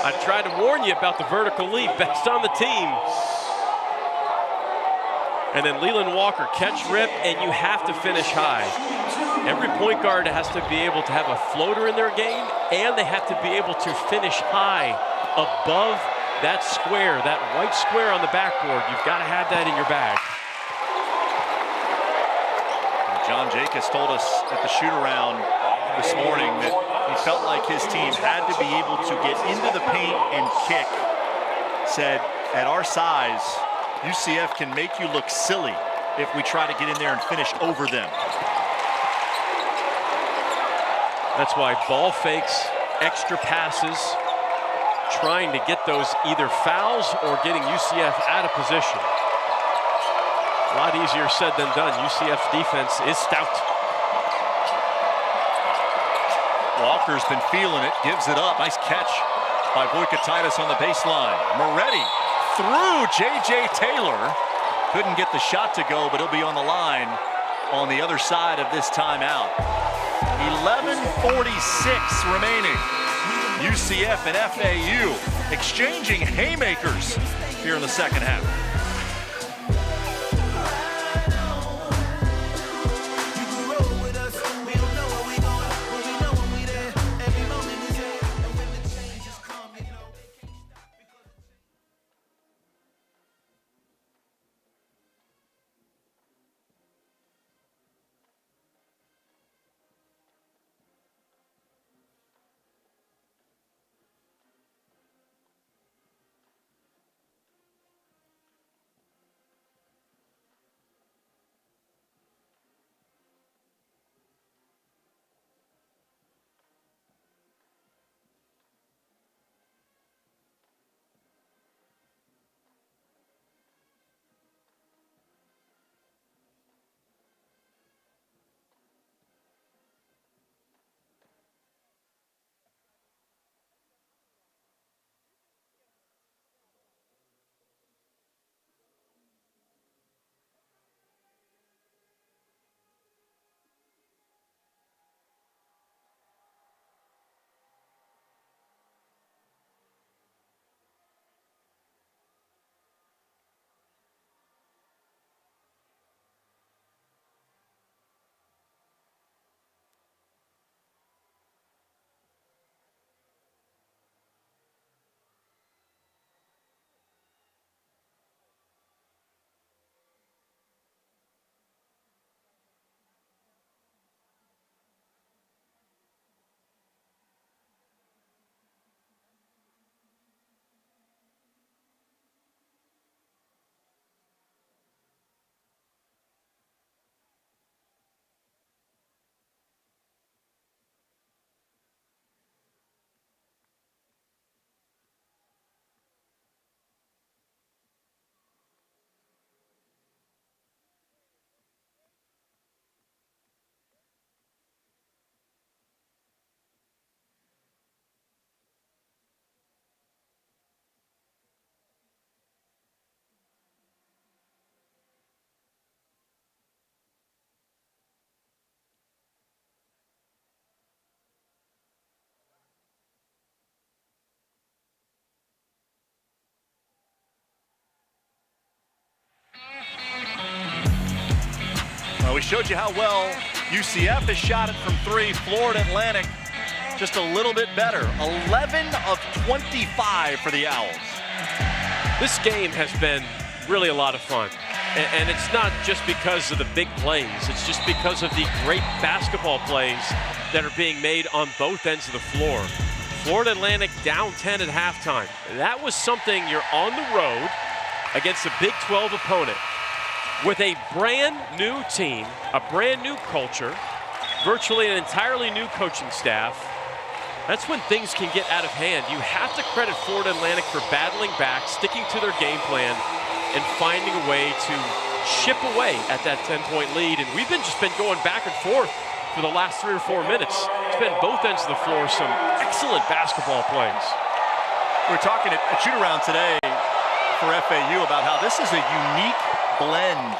I tried to warn you about the vertical leap, best on the team. And then Leland Walker, catch, rip, and you have to finish high. Every point guard has to be able to have a floater in their game, and they have to be able to finish high above that square, that white square on the backboard. You've got to have that in your bag. John Jacobs told us at the shoot-around this morning that he felt like his team had to be able to get into the paint and kick. Said, at our size, UCF can make you look silly if we try to get in there and finish over them. That's why ball fakes, extra passes, trying to get those either fouls or getting UCF out of position. A lot easier said than done. UCF's defense is stout. Walker's been feeling it, gives it up. Nice catch by Voikatitis on the baseline. Moretti through J.J. Taylor. Couldn't get the shot to go, but he'll be on the line on the other side of this timeout. 11:46 remaining. UCF and FAU exchanging haymakers here in the second half. We showed you how well UCF has shot it from three. Florida Atlantic just a little bit better. 11 of 25 for the Owls. This game has been really a lot of fun. And it's not just because of the big plays. It's just because of the great basketball plays that are being made on both ends of the floor. Florida Atlantic down 10 at halftime. That was something. You're on the road against a Big 12 opponent with a brand new team, a brand new culture, virtually an entirely new coaching staff. That's when things can get out of hand. You have to credit Florida Atlantic for battling back, sticking to their game plan, and finding a way to chip away at that 10-point lead. And we've just been going back and forth for the last 3 or 4 minutes. It's been both ends of the floor, some excellent basketball plays. We were talking at shoot-around today for FAU about how this is a unique blend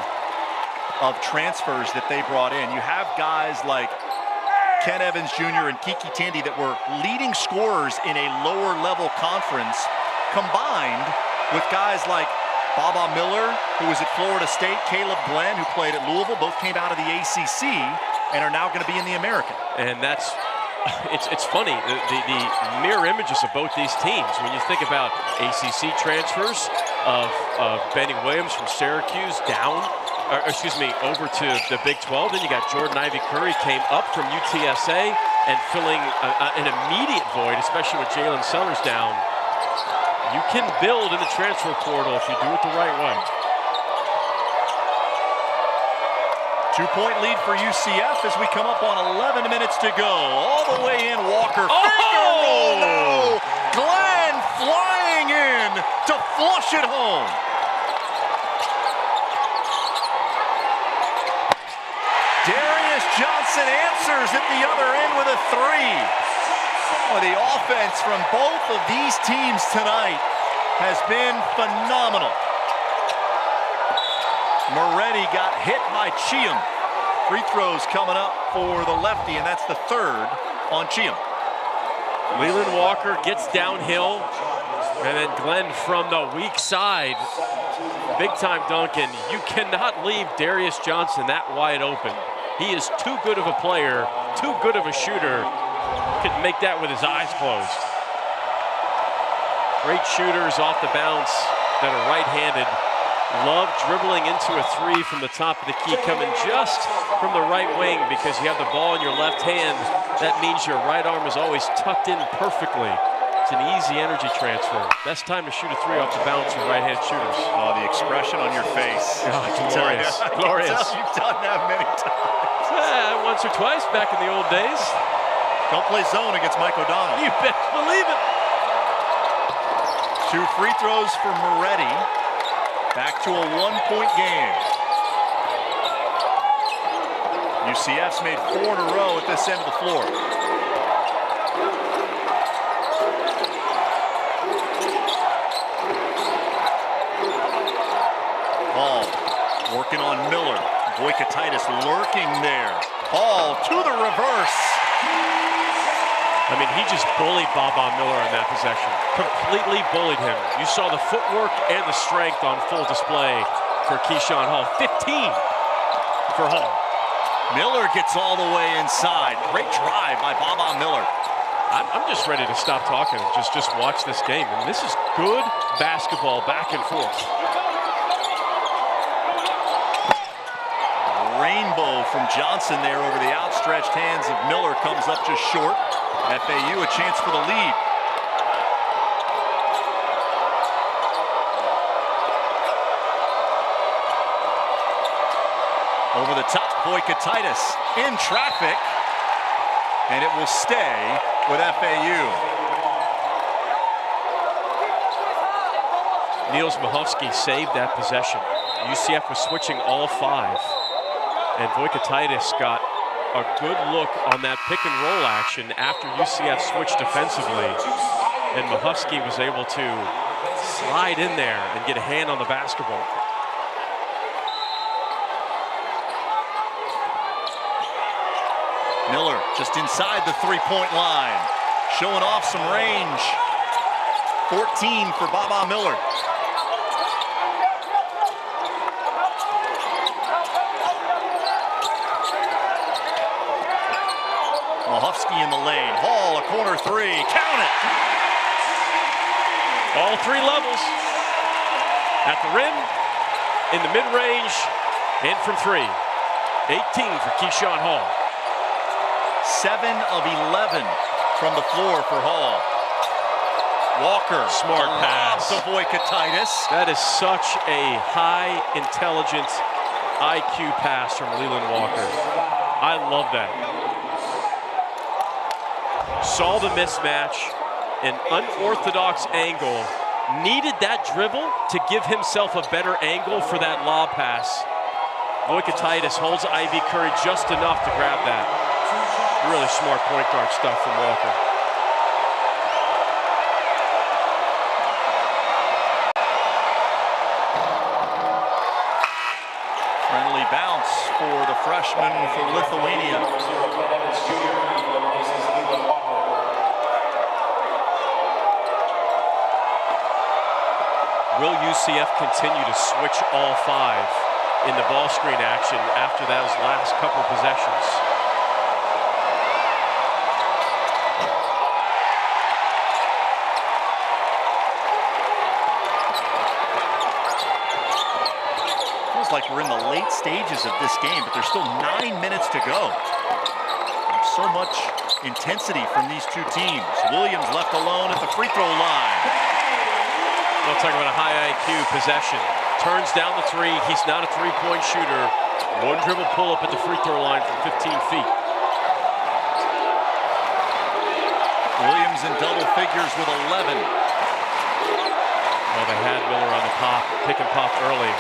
of transfers that they brought in. You have guys like Ken Evans Jr. and Kiki Tandy that were leading scorers in a lower level conference, combined with guys like Baba Miller, who was at Florida State, Caleb Glenn, who played at Louisville, both came out of the ACC and are now going to be in the American. And that's, it's funny, the mirror images of both these teams. When you think about ACC transfers of Benny Williams from Syracuse over to the Big 12. Then you got Jordan Ivy Curry came up from UTSA and filling an immediate void, especially with Jalen Sellers down. You can build in the transfer portal if you do it the right way. 2-point lead for UCF as we come up on 11 minutes to go. All the way in, Walker. Finger roll, no! Glenn flying in to flush it home. Darius Johnson answers at the other end with a three. Oh, the offense from both of these teams tonight has been phenomenal. Moretti got hit by Cheam. Free throws coming up for the lefty, and that's the third on Cheam. Leland Walker gets downhill, and then Glenn from the weak side. Big time Duncan. You cannot leave Darius Johnson that wide open. He is too good of a player, too good of a shooter. Could make that with his eyes closed. Great shooters off the bounce that are right-handed. Love dribbling into a three from the top of the key, coming just from the right wing because you have the ball in your left hand. That means your right arm is always tucked in perfectly. It's an easy energy transfer. Best time to shoot a three off the bounce for right-hand shooters. Oh, the expression on your face. Oh, glorious. Glorious. You've done that many times. Once or twice back in the old days. Don't play zone against Mike O'Donnell. You best believe it. 2 free throws for Moretti. Back to a 1-point game. UCF's made 4 in a row at this end of the floor. Hall working on Miller. Voikatitis lurking there. Hall to the reverse. I mean, he just bullied Baba Miller on that possession. Completely bullied him. You saw the footwork and the strength on full display for Keyshawn Hall. 15 for Hall. Miller gets all the way inside. Great drive by Baba Miller. I'm just ready to stop talking and just watch this game. And this is good basketball back and forth. Rainbow from Johnson there over the outstretched hands of Miller, comes up just short. FAU a chance for the lead. Over the top, Voikatitis in traffic, and it will stay with FAU. Niels Mahovsky saved that possession. UCF was switching all 5, and Voikatitis got a good look on that pick and roll action after UCF switched defensively, and Mahovsky was able to slide in there and get a hand on the basketball. Miller just inside the three-point line, showing off some range. 14 for Baba Miller. Mahovsky in the lane. Hall, a corner three. Count it! All 3 levels. At the rim, in the mid-range, and from 3. 18 for Keyshawn Hall. 7 of 11 from the floor for Hall. Walker. Smart pass. To Voikatitis. That is such a high intelligence IQ pass from Leland Walker. I love that. Saw the mismatch, an unorthodox angle, needed that dribble to give himself a better angle for that lob pass. Voikatitis holds Ivy Curry just enough to grab that. Really smart point guard stuff from Walker. Friendly bounce for the freshman from Lithuania. Will UCF continue to switch all 5 in the ball screen action after those last couple possessions? Feels like we're in the late stages of this game, but there's still 9 minutes to go. There's so much intensity from these 2 teams. Williams left alone at the free throw line. We'll talk about a high IQ possession. Turns down the 3. He's not a three-point shooter. 1 dribble pull-up at the free throw line from 15 feet. Williams in double figures with 11. Well, they had Miller on the pop, pick and pop early.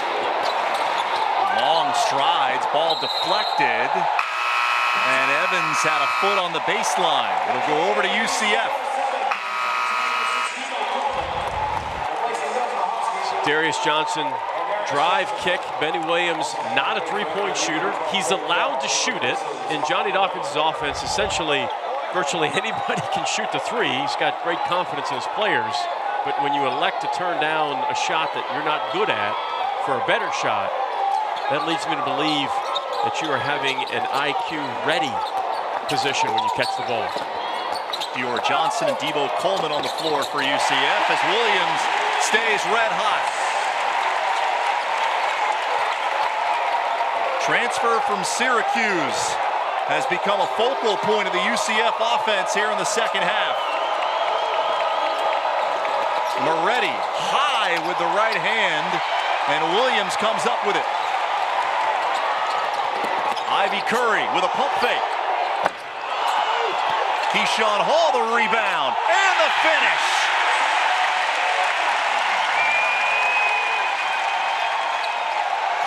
Long strides, ball deflected. And Evans had a foot on the baseline. It'll go over to UCF. Darius Johnson drive kick. Benny Williams, not a three-point shooter. He's allowed to shoot it. In Johnny Dawkins' offense, essentially, virtually anybody can shoot the three. He's got great confidence in his players. But when you elect to turn down a shot that you're not good at for a better shot, that leads me to believe that you are having an IQ-ready position when you catch the ball. Dior Johnson and Devo Coleman on the floor for UCF as Williams stays red hot. Transfer from Syracuse has become a focal point of the UCF offense here in the second half. Moretti high with the right hand, and Williams comes up with it. Ivy Curry with a pump fake. Keyshawn Hall the rebound and the finish.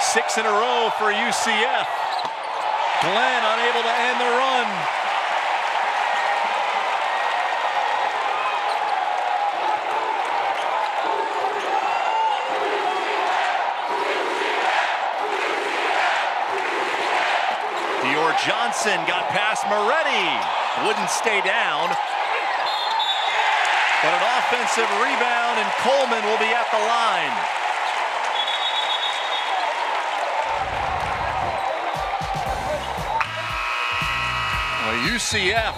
Six in a row for UCF. Glenn unable to end the run. Dior Johnson got past Moretti. Wouldn't stay down. But an offensive rebound, and Coleman will be at the line. Well, UCF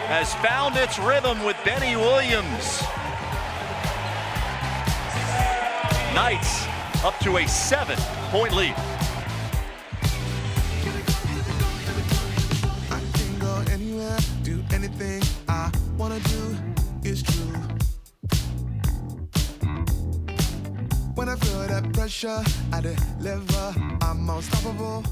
has found its rhythm with Benny Williams. Knights up to a 7-point lead. Anything I wanna do is true. When I feel that pressure, I deliver. I'm unstoppable.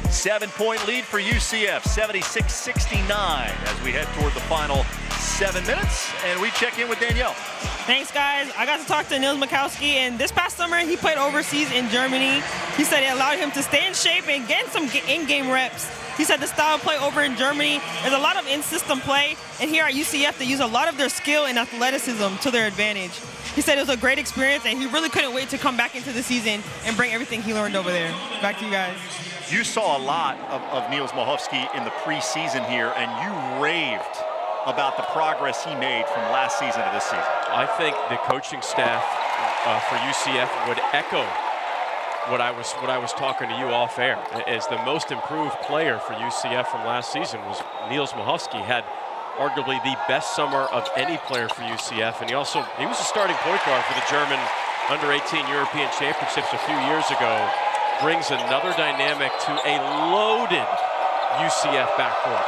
Seven-point lead for UCF, 76-69 as we head toward the final 7 minutes. And we check in with Danielle. Thanks, guys. I got to talk to Nils Mikowski, and this past summer he played overseas in Germany. He said it allowed him to stay in shape and get some in-game reps. He said the style of play over in Germany is a lot of in-system play, and here at UCF they use a lot of their skill and athleticism to their advantage. He said it was a great experience, and he really couldn't wait to come back into the season and bring everything he learned over there. Back to you guys. You saw a lot of Nils Mikowski in the preseason here, and you raved about the progress he made from last season to this season. I think the coaching staff for UCF would echo what I was talking to you off air. As the most improved player for UCF from last season was Niels Mahowski. Had arguably the best summer of any player for UCF, and he was a starting point guard for the German under-18 European Championships a few years ago. Brings another dynamic to a loaded UCF backcourt.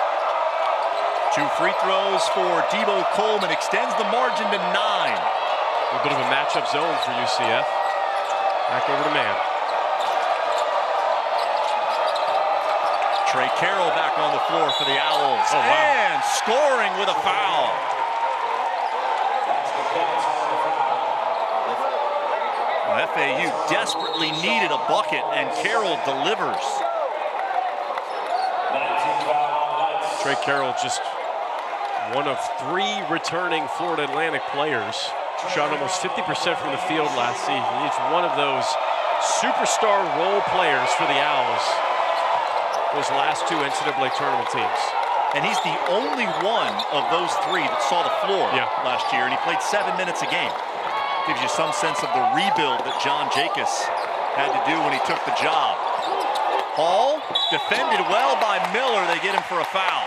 2 free throws for Debo Coleman, extends the margin to 9. A bit of a matchup zone for UCF. Back over to man. Trey Carroll back on the floor for the Owls. Oh, wow. And scoring with a foul. Well, FAU desperately needed a bucket, and Carroll delivers. Trey Carroll, just one of 3 returning Florida Atlantic players. Shot almost 50% from the field last season. He's one of those superstar role players for the Owls. Those last 2 NCAA tournament teams. And he's the only one of those 3 that saw the floor last year, and he played 7 minutes a game. Gives you some sense of the rebuild that John Jacobs had to do when he took the job. Hall defended well by Miller. They get him for a foul.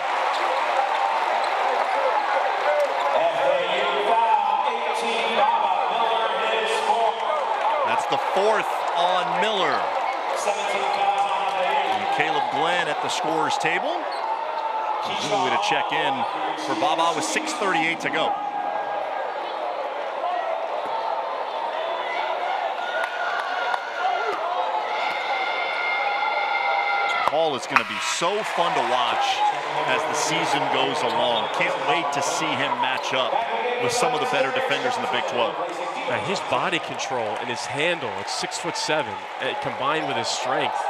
That's the 4th on Miller. And Caleb Glenn at the scorer's table. Good way to check in for Baba with 6:38 to go. Hall is going to be so fun to watch as the season goes along. Can't wait to see him match up with some of the better defenders in the Big 12. Now, his body control and his handle at 6'7", combined with his strength,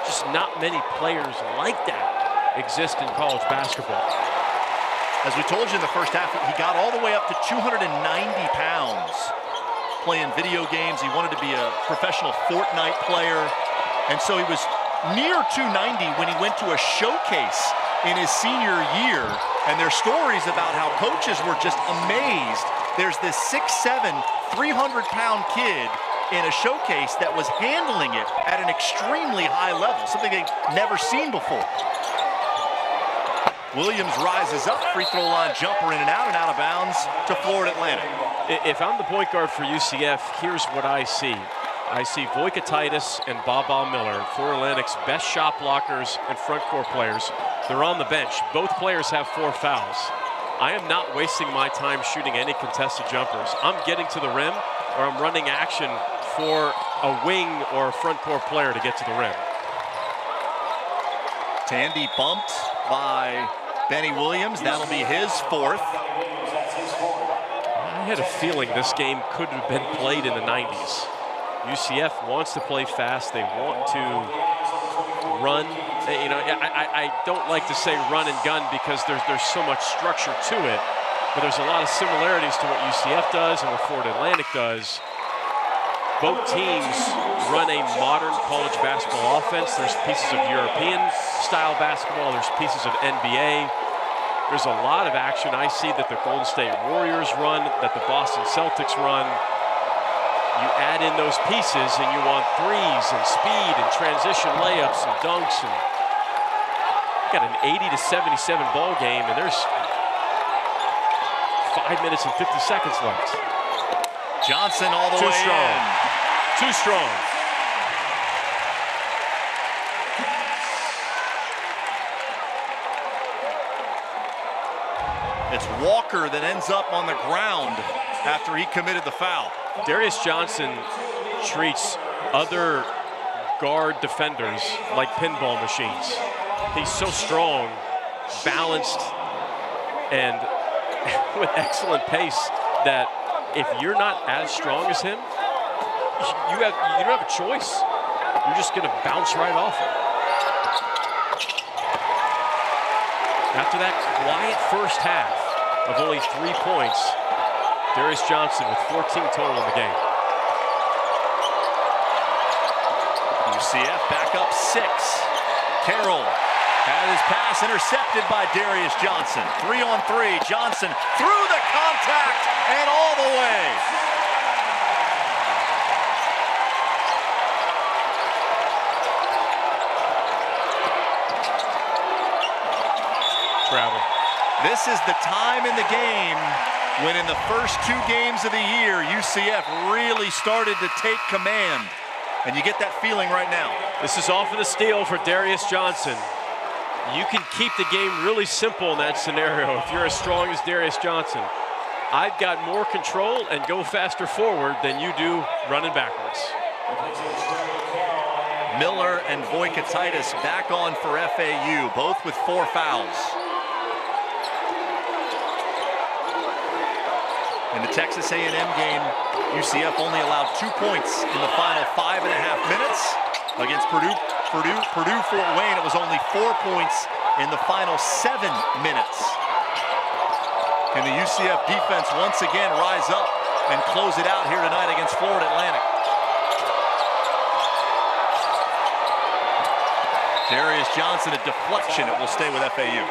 just not many players like that exist in college basketball. As we told you in the first half, he got all the way up to 290 pounds playing video games. He wanted to be a professional Fortnite player, and so he was near 290 when he went to a showcase in his senior year, and there's stories about how coaches were just amazed. There's this 6'7", 300-pound kid in a showcase that was handling it at an extremely high level, something they've never seen before. Williams rises up, free throw line jumper in and out of bounds to Florida Atlantic. If I'm the point guard for UCF, here's what I see. I see Voikatitis and Baba Miller, Florida Atlantic's best shot blockers and front court players. They're on the bench. Both players have 4 fouls. I am not wasting my time shooting any contested jumpers. I'm getting to the rim, or I'm running action for a wing or a front court player to get to the rim. Tandy bumped by Benny Williams. That'll be his 4th. I had a feeling this game could have been played in the 90s. UCF wants to play fast. They want to run. You know, I don't like to say run and gun because there's so much structure to it, but there's a lot of similarities to what UCF does and what Florida Atlantic does. Both teams run a modern college basketball offense. There's pieces of European-style basketball. There's pieces of NBA. There's a lot of action I see that the Golden State Warriors run, that the Boston Celtics run. You add in those pieces and you want threes and speed and transition layups and dunks, and got an 80-77 ball game, and there's 5 minutes and 50 seconds left. Johnson all the way in. Too strong. It's Walker that ends up on the ground after he committed the foul. Darius Johnson treats other guard defenders like pinball machines. He's so strong, balanced, and with excellent pace that if you're not as strong as him, you don't have a choice. You're just going to bounce right off him. After that quiet first half of only 3 points, Darius Johnson with 14 total in the game. UCF back up 6. Carroll Had his pass intercepted by Darius Johnson. 3-on-3. Johnson through the contact and all the way. Travel. This is the time in the game when in the first 2 games of the year, UCF really started to take command. And you get that feeling right now. This is off of the steal for Darius Johnson. You can keep the game really simple in that scenario if you're as strong as Darius Johnson. I've got more control and go faster forward than you do running backwards. Miller and Voikatitis back on for FAU, both with 4 fouls. In the Texas A&M game, UCF only allowed 2 points in the final 5.5 minutes. Against Purdue Fort Wayne, it was only 4 points in the final 7 minutes. Can the UCF defense once again rise up and close it out here tonight against Florida Atlantic? Darius Johnson, a deflection. It will stay with FAU.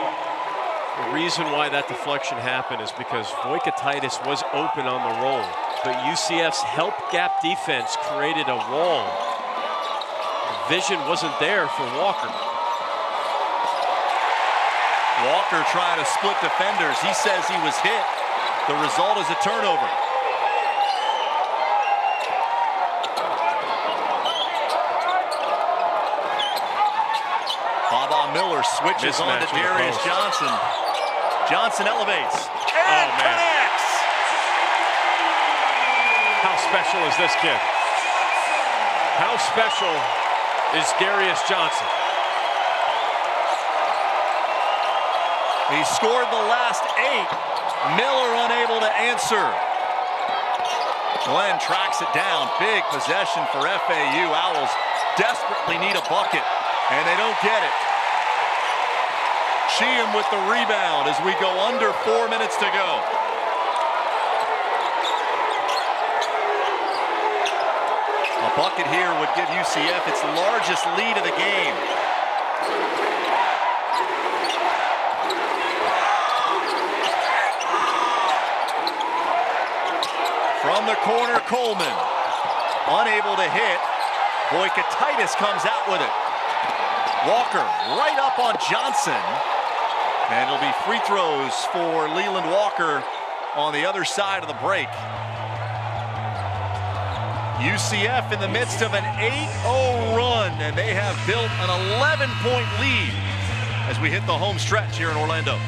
The reason why that deflection happened is because Voikatitis was open on the roll, but UCF's help gap defense created a wall. The vision wasn't there for Walker. Walker trying to split defenders. He says he was hit. The result is a turnover. Baba Miller switches on to Darius Johnson. Johnson elevates and connects. How special is this kid? How special is Darius Johnson? He scored the last 8. Miller unable to answer. Glenn tracks it down. Big possession for FAU. Owls desperately need a bucket, and they don't get it. Sheehan with the rebound as we go under 4 minutes to go. A bucket here would give UCF its largest lead of the game. From the corner, Coleman. Unable to hit. Voikatitis comes out with it. Walker right up on Johnson. And it'll be free throws for Leland Walker on the other side of the break. UCF in the midst of an 8-0 run, and they have built an 11-point lead as we hit the home stretch here in Orlando.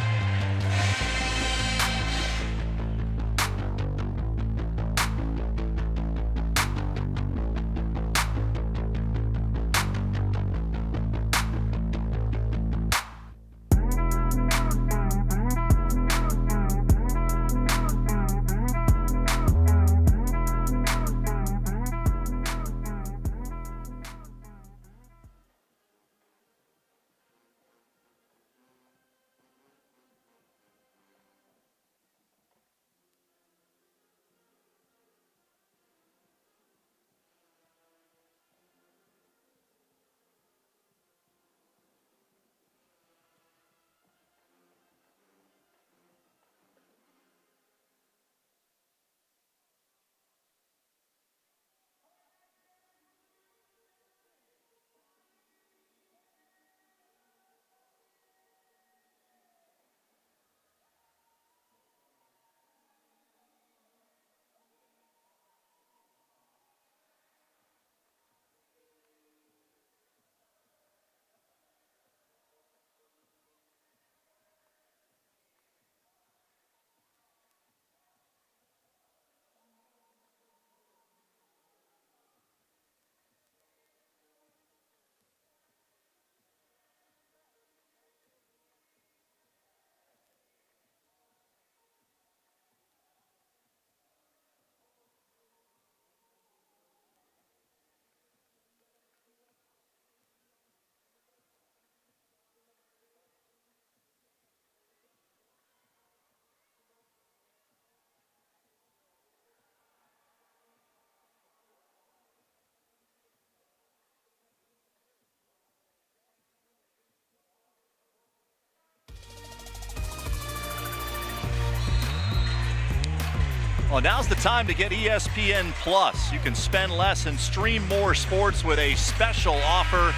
Well, now's the time to get ESPN Plus. You can spend less and stream more sports with a special offer.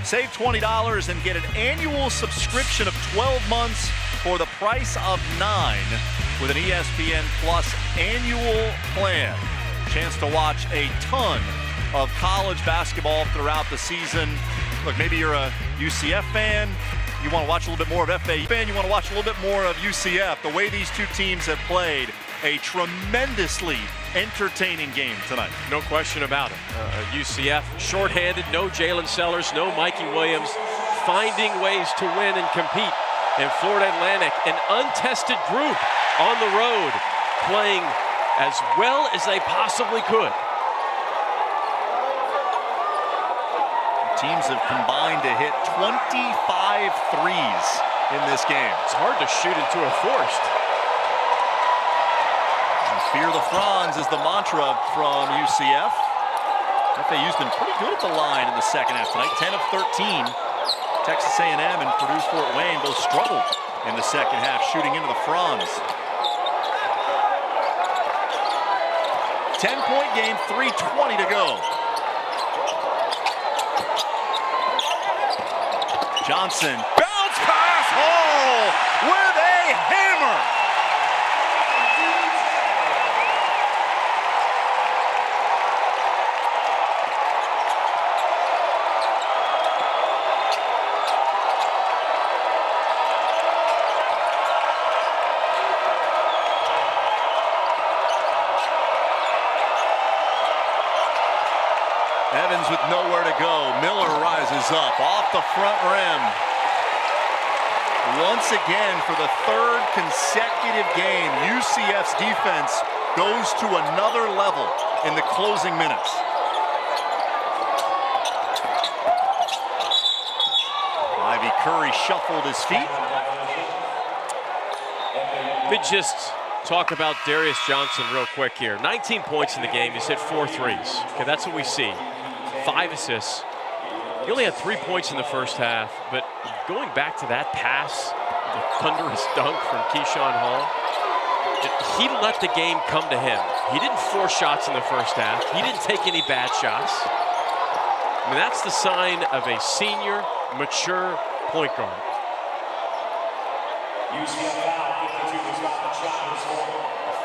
Save $20 and get an annual subscription of 12 months for the price of 9 with an ESPN Plus annual plan. Chance to watch a ton of college basketball throughout the season. Look, maybe you're a UCF fan. You want to watch a little bit more of FAU fan. You want to watch a little bit more of UCF. The way these two teams have played, a tremendously entertaining game tonight. No question about it. UCF shorthanded, no Jalen Sellers, no Mikey Williams, finding ways to win and compete. And Florida Atlantic, an untested group on the road, playing as well as they possibly could. Teams have combined to hit 25 threes in this game. It's hard to shoot into a forced. Fear the Franz is the mantra from UCF. FAU's been pretty good at the line in the second half tonight. 10 of 13. Texas A&M and Purdue Fort Wayne both struggled in the second half, shooting into the Franz. 10-point game, 3:20 to go. Johnson, bounce pass, Hall with a hammer. Evans with nowhere to go. Miller rises up off the front rim. Once again, for the third consecutive game, UCF's defense goes to another level in the closing minutes. Ivy Curry shuffled his feet. Let me just talk about Darius Johnson real quick here. 19 points in the game. He's hit 4 threes. Okay, that's what we see. 5 assists. He only had 3 points in the first half, but going back to that pass, the thunderous dunk from Keyshawn Hall, he let the game come to him. He didn't force shots in the first half. He didn't take any bad shots. I mean, that's the sign of a senior, mature point guard.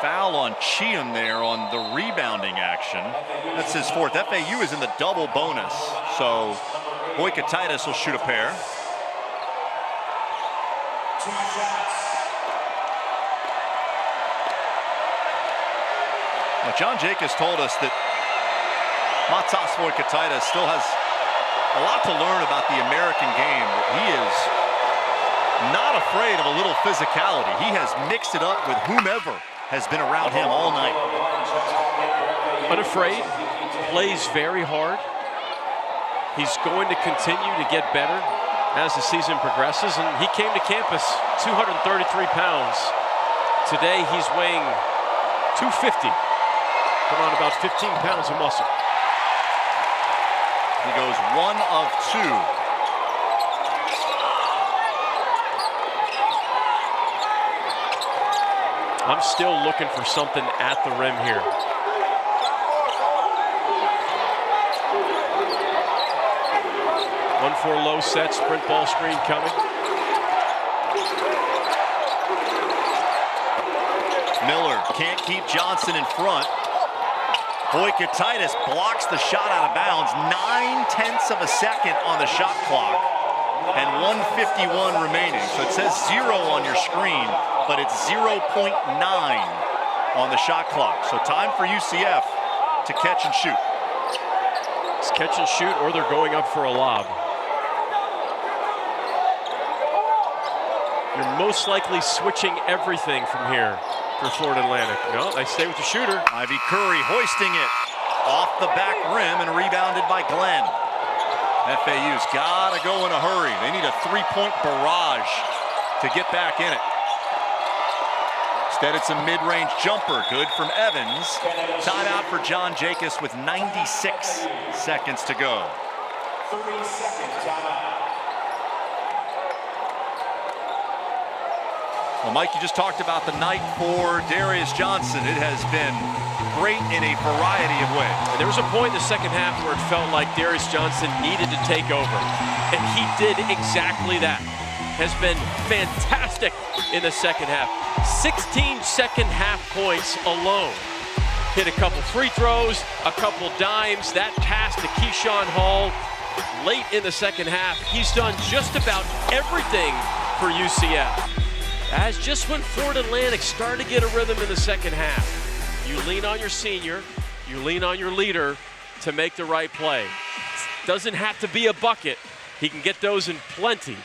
Foul on Cheam there on the rebounding action. That's his 4th. FAU is in the double bonus, so Boykatitis will shoot a pair. Now, John Jacobs told us that Matas Boykatitis still has a lot to learn about the American game, but he is not afraid of a little physicality. He has mixed it up with whomever has been around him all night. Unafraid, plays very hard. He's going to continue to get better as the season progresses, and he came to campus 233 pounds. Today he's weighing 250, put on about 15 pounds of muscle. He goes 1 of 2. I'm still looking for something at the rim here. One for low set, sprint ball screen coming. Miller can't keep Johnson in front. Boykatitis blocks the shot out of bounds. 9/10 of a second on the shot clock and 1:51 remaining. So it says 0 on your screen, but it's 0.9 on the shot clock. So time for UCF to catch and shoot. It's catch and shoot, or they're going up for a lob. You're most likely switching everything from here for Florida Atlantic. No, they stay with the shooter. Ivy Curry hoisting it off the back rim and rebounded by Glenn. FAU's got to go in a hurry. They need a 3-point barrage to get back in it. Instead, it's a mid-range jumper. Good from Evans. Timeout for John Jacobs with 96 seconds to go. 30-second timeout. Well, Mike, you just talked about the night for Darius Johnson. It has been great in a variety of ways. And there was a point in the second half where it felt like Darius Johnson needed to take over, and he did exactly that. Has been fantastic in the second half. 16 second half points alone. Hit a couple free throws, a couple dimes. That pass to Keyshawn Hall late in the second half. He's done just about everything for UCF. As just when Florida Atlantic started to get a rhythm in the second half, you lean on your senior, you lean on your leader to make the right play. Doesn't have to be a bucket. He can get those in plenty.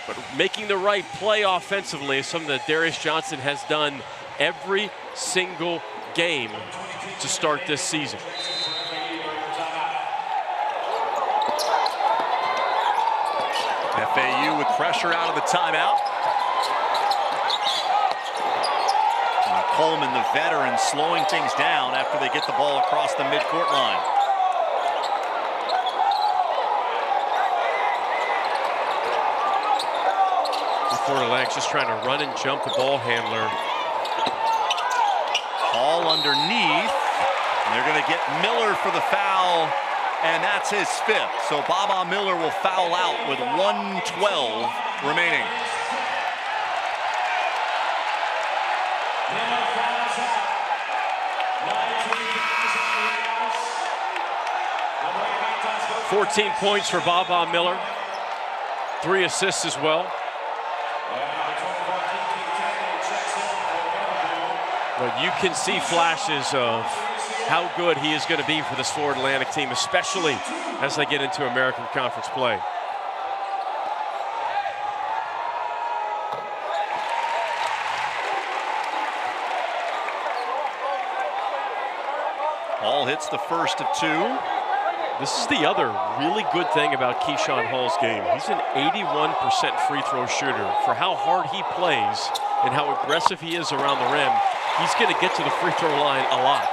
But making the right play offensively is something that Darius Johnson has done every single game to start this season. FAU with pressure out of the timeout. Coleman, the veteran, slowing things down after they get the ball across the midcourt line. Florida Atlantic just trying to run and jump the ball handler. Hall underneath. And they're going to get Miller for the foul, and that's his fifth. So Baba Miller will foul out with 1:12 remaining. "14 points for Baba Miller, 3 assists as well. But you can see flashes of how good he is going to be for this Florida Atlantic team, especially as they get into American Conference play. Hall hits the first of 2. This is the other really good thing about Keyshawn Hall's game. He's an 81% free throw shooter. For how hard he plays and how aggressive he is around the rim, he's going to get to the free throw line a lot.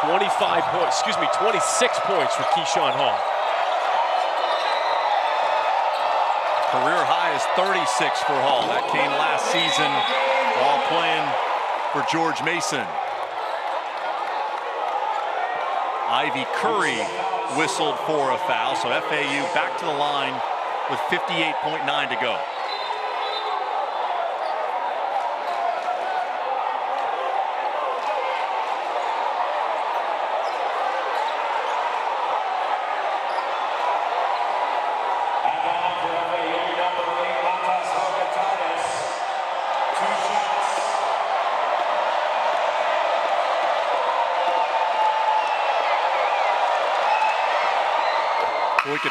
26 points for Keyshawn Hall. Career high is 36 for Hall. That came last season while playing for George Mason. Ivy Curry whistled for a foul, so FAU back to the line with 58.9 to go.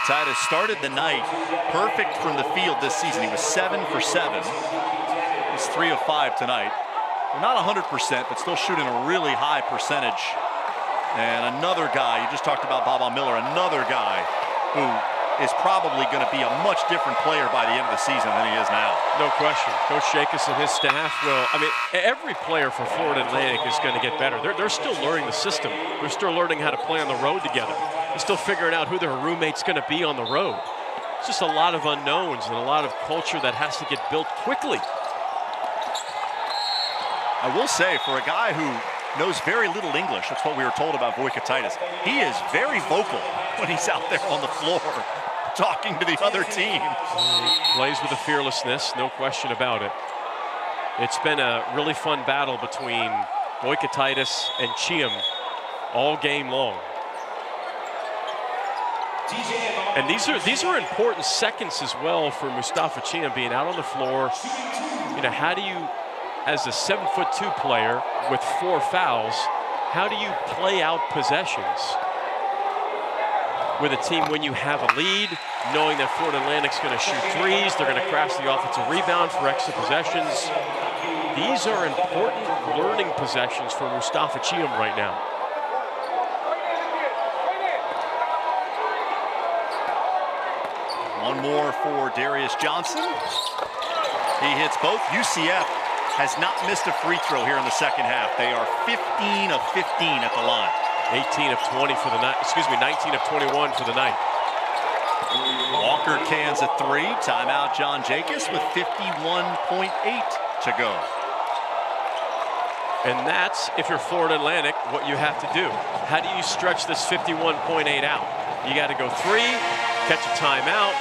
Titus started the night perfect from the field this season. He was 7 for 7. He's 3 of 5 tonight. They're not 100%, but still shooting a really high percentage. And another guy, you just talked about Baba Miller, another guy who is probably going to be a much different player by the end of the season than he is now. No question. Coach Shakis and his staff will, I mean, every player for Florida Atlantic is going to get better. They're still learning the system. They're still learning how to play on the road together. They're still figuring out who their roommate's going to be on the road. It's just a lot of unknowns and a lot of culture that has to get built quickly. I will say, for a guy who knows very little English, that's what we were told about Voikatitis, he is very vocal when he's out there on the floor talking to the other team. He plays with a fearlessness, no question about it. It's been a really fun battle between Voikatitis and Chiam all game long. And these are important seconds as well for Mustafa Chiam being out on the floor. You know, how do you, as a 7'2" player with 4 fouls, how do you play out possessions with a team when you have a lead, knowing that Florida Atlantic's going to shoot threes, they're going to crash the offensive rebound for extra possessions. These are important learning possessions for Mustafa Chiam right now. One more for Darius Johnson. He hits both. UCF has not missed a free throw here in the second half. They are 15 of 15 at the line. 18 of 20 for the night. Excuse me, 19 of 21 for the night. Walker cans a three. Timeout, John Jacobs with 51.8 to go. And that's, if you're Florida Atlantic, what you have to do. How do you stretch this 51.8 out? You got to go three, catch a timeout,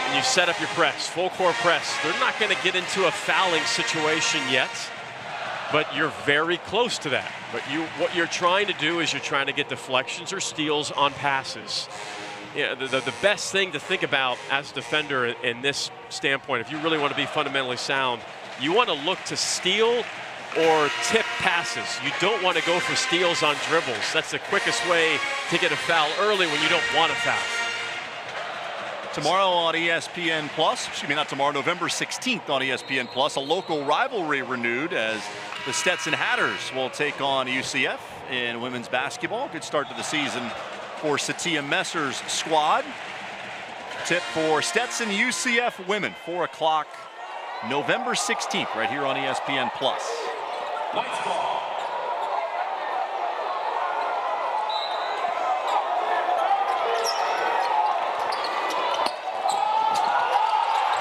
and you set up your press, full court press. They're not going to get into a fouling situation yet, but you're very close to that. But what you're trying to do is you're trying to get deflections or steals on passes. Yeah, the best thing to think about as a defender in this standpoint, if you really want to be fundamentally sound, you want to look to steal or tip passes. You don't want to go for steals on dribbles. That's the quickest way to get a foul early when you don't want a foul. Tomorrow on ESPN Plus, excuse me, not tomorrow, November 16th on ESPN Plus, a local rivalry renewed as the Stetson Hatters will take on UCF in women's basketball. Good start to the season for Satya Messer's squad. Tip for Stetson UCF women, 4 o'clock, November 16th, right here on ESPN Plus.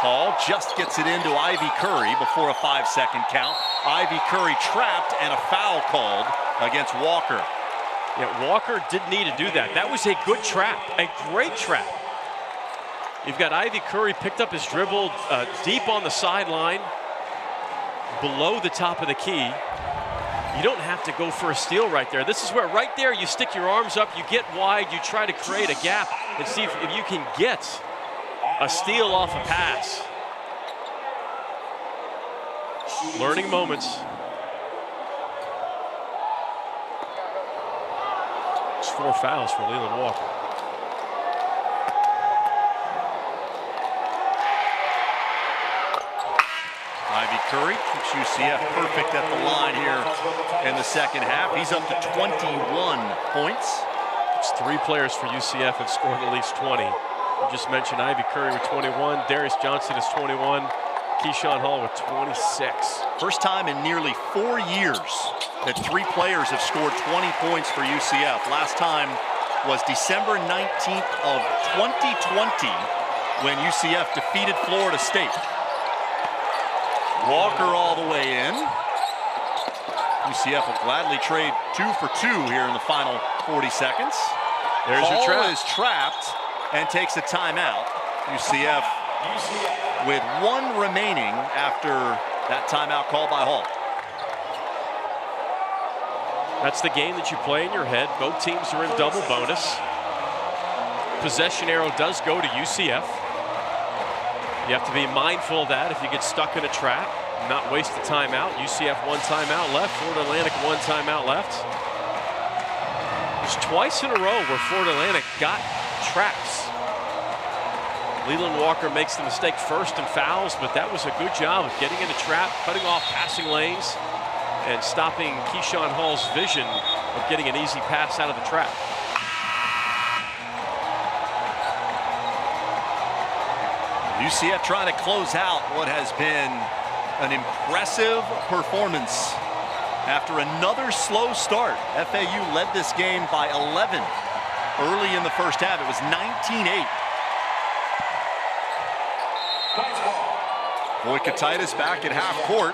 Hall just gets it into Ivy Curry before a 5-second count. Ivy Curry trapped and a foul called against Walker. Yeah, Walker didn't need to do that. That was a good trap, a great trap. You've got Ivy Curry picked up his dribble deep on the sideline, below the top of the key. You don't have to go for a steal right there. This is where right there you stick your arms up, you get wide, you try to create a gap and see if you can get a steal off a pass. Learning moments. It's 4 fouls for Leland Walker. Ivy Curry keeps UCF perfect at the line here in the second half. He's up to 21 points. It's 3 players for UCF have scored at least 20. You just mentioned Ivy Curry with 21. Darius Johnson is 21. Keyshawn Hall with 26. First time in nearly 4 years that 3 players have scored 20 points for UCF. Last time was December 19th of 2020 when UCF defeated Florida State. Walker all the way in. UCF will gladly trade 2 for 2 here in the final 40 seconds. There's Hall your trap. is trapped and takes a timeout. UCF with 1 remaining after that timeout called by Hall. That's the game that you play in your head. Both teams are in double bonus. Possession arrow does go to UCF. You have to be mindful of that if you get stuck in a trap, not waste the timeout. UCF 1 timeout left, Florida Atlantic 1 timeout left. There's twice in a row where Florida Atlantic got traps. Leland Walker makes the mistake first and fouls, but that was a good job of getting in a trap, cutting off passing lanes, and stopping Keyshawn Hall's vision of getting an easy pass out of the trap. UCF trying to close out what has been an impressive performance after another slow start. FAU led this game by 11 early in the first half. It was 19-8. Voikatitis back at half court.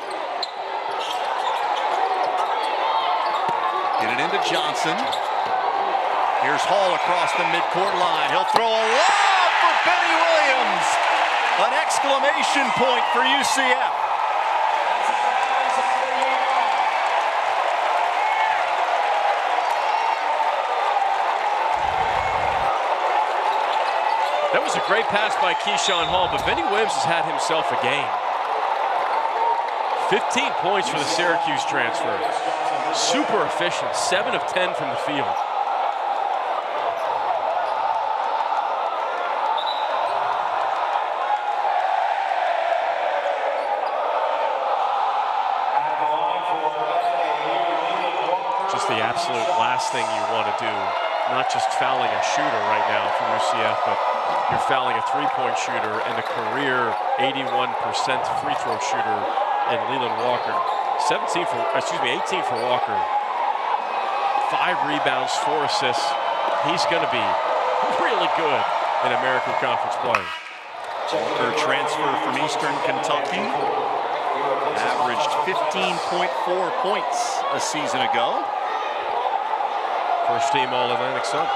Get it into Johnson. Here's Hall across the midcourt line. He'll throw a lob for Benny Williams. An exclamation point for UCF. That was a great pass by Keyshawn Hall, but Benny Williams has had himself a game. 15 points for the Syracuse transfer. Super efficient, 7 of 10 from the field. Just the absolute last thing you want to do. Not just fouling a shooter right now for UCF, but you're fouling a 3-point shooter and a career 81% free throw shooter in Leland Walker. 18 for Walker. 5 rebounds, 4 assists. He's going to be really good in American Conference play. Walker transfer from Eastern Kentucky. Averaged 15.4 points a season ago. First team All-Atlantic Sun.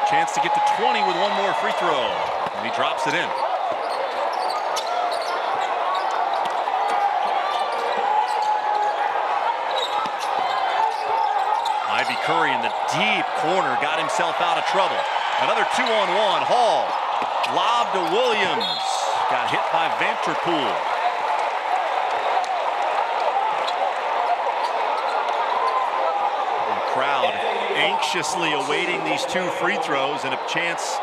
Chance to get to 20 with one more free throw. And he drops it in. Ivy Curry in the deep corner got himself out of trouble. Another 2-on-1. Hall. Lob to Williams. Got hit by Vanterpool. The crowd anxiously awaiting these two free throws and a chance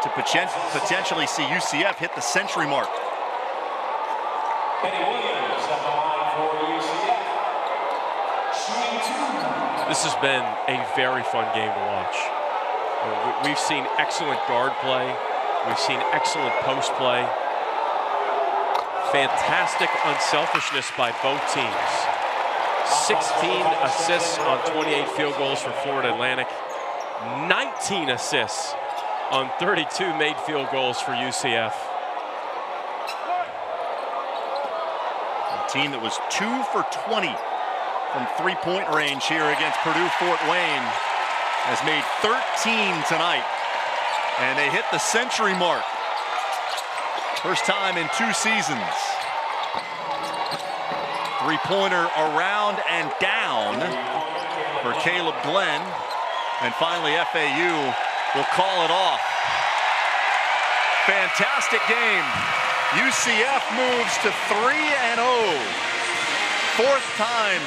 to potentially see UCF hit the century mark. This has been a very fun game to watch. We've seen excellent guard play. We've seen excellent post play. Fantastic unselfishness by both teams. 16 assists on 28 field goals for Florida Atlantic. 19 assists on 32 made field goals for UCF. A team that was 2 for 20 from three-point range here against Purdue-Fort Wayne has made 13 tonight. And they hit the century mark. First time in 2 seasons. Three-pointer around and down for Caleb Glenn. And finally, FAU will call it off. Fantastic game. UCF moves to 3-0. Fourth time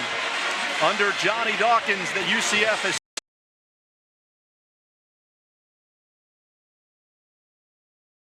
under Johnny Dawkins that UCF has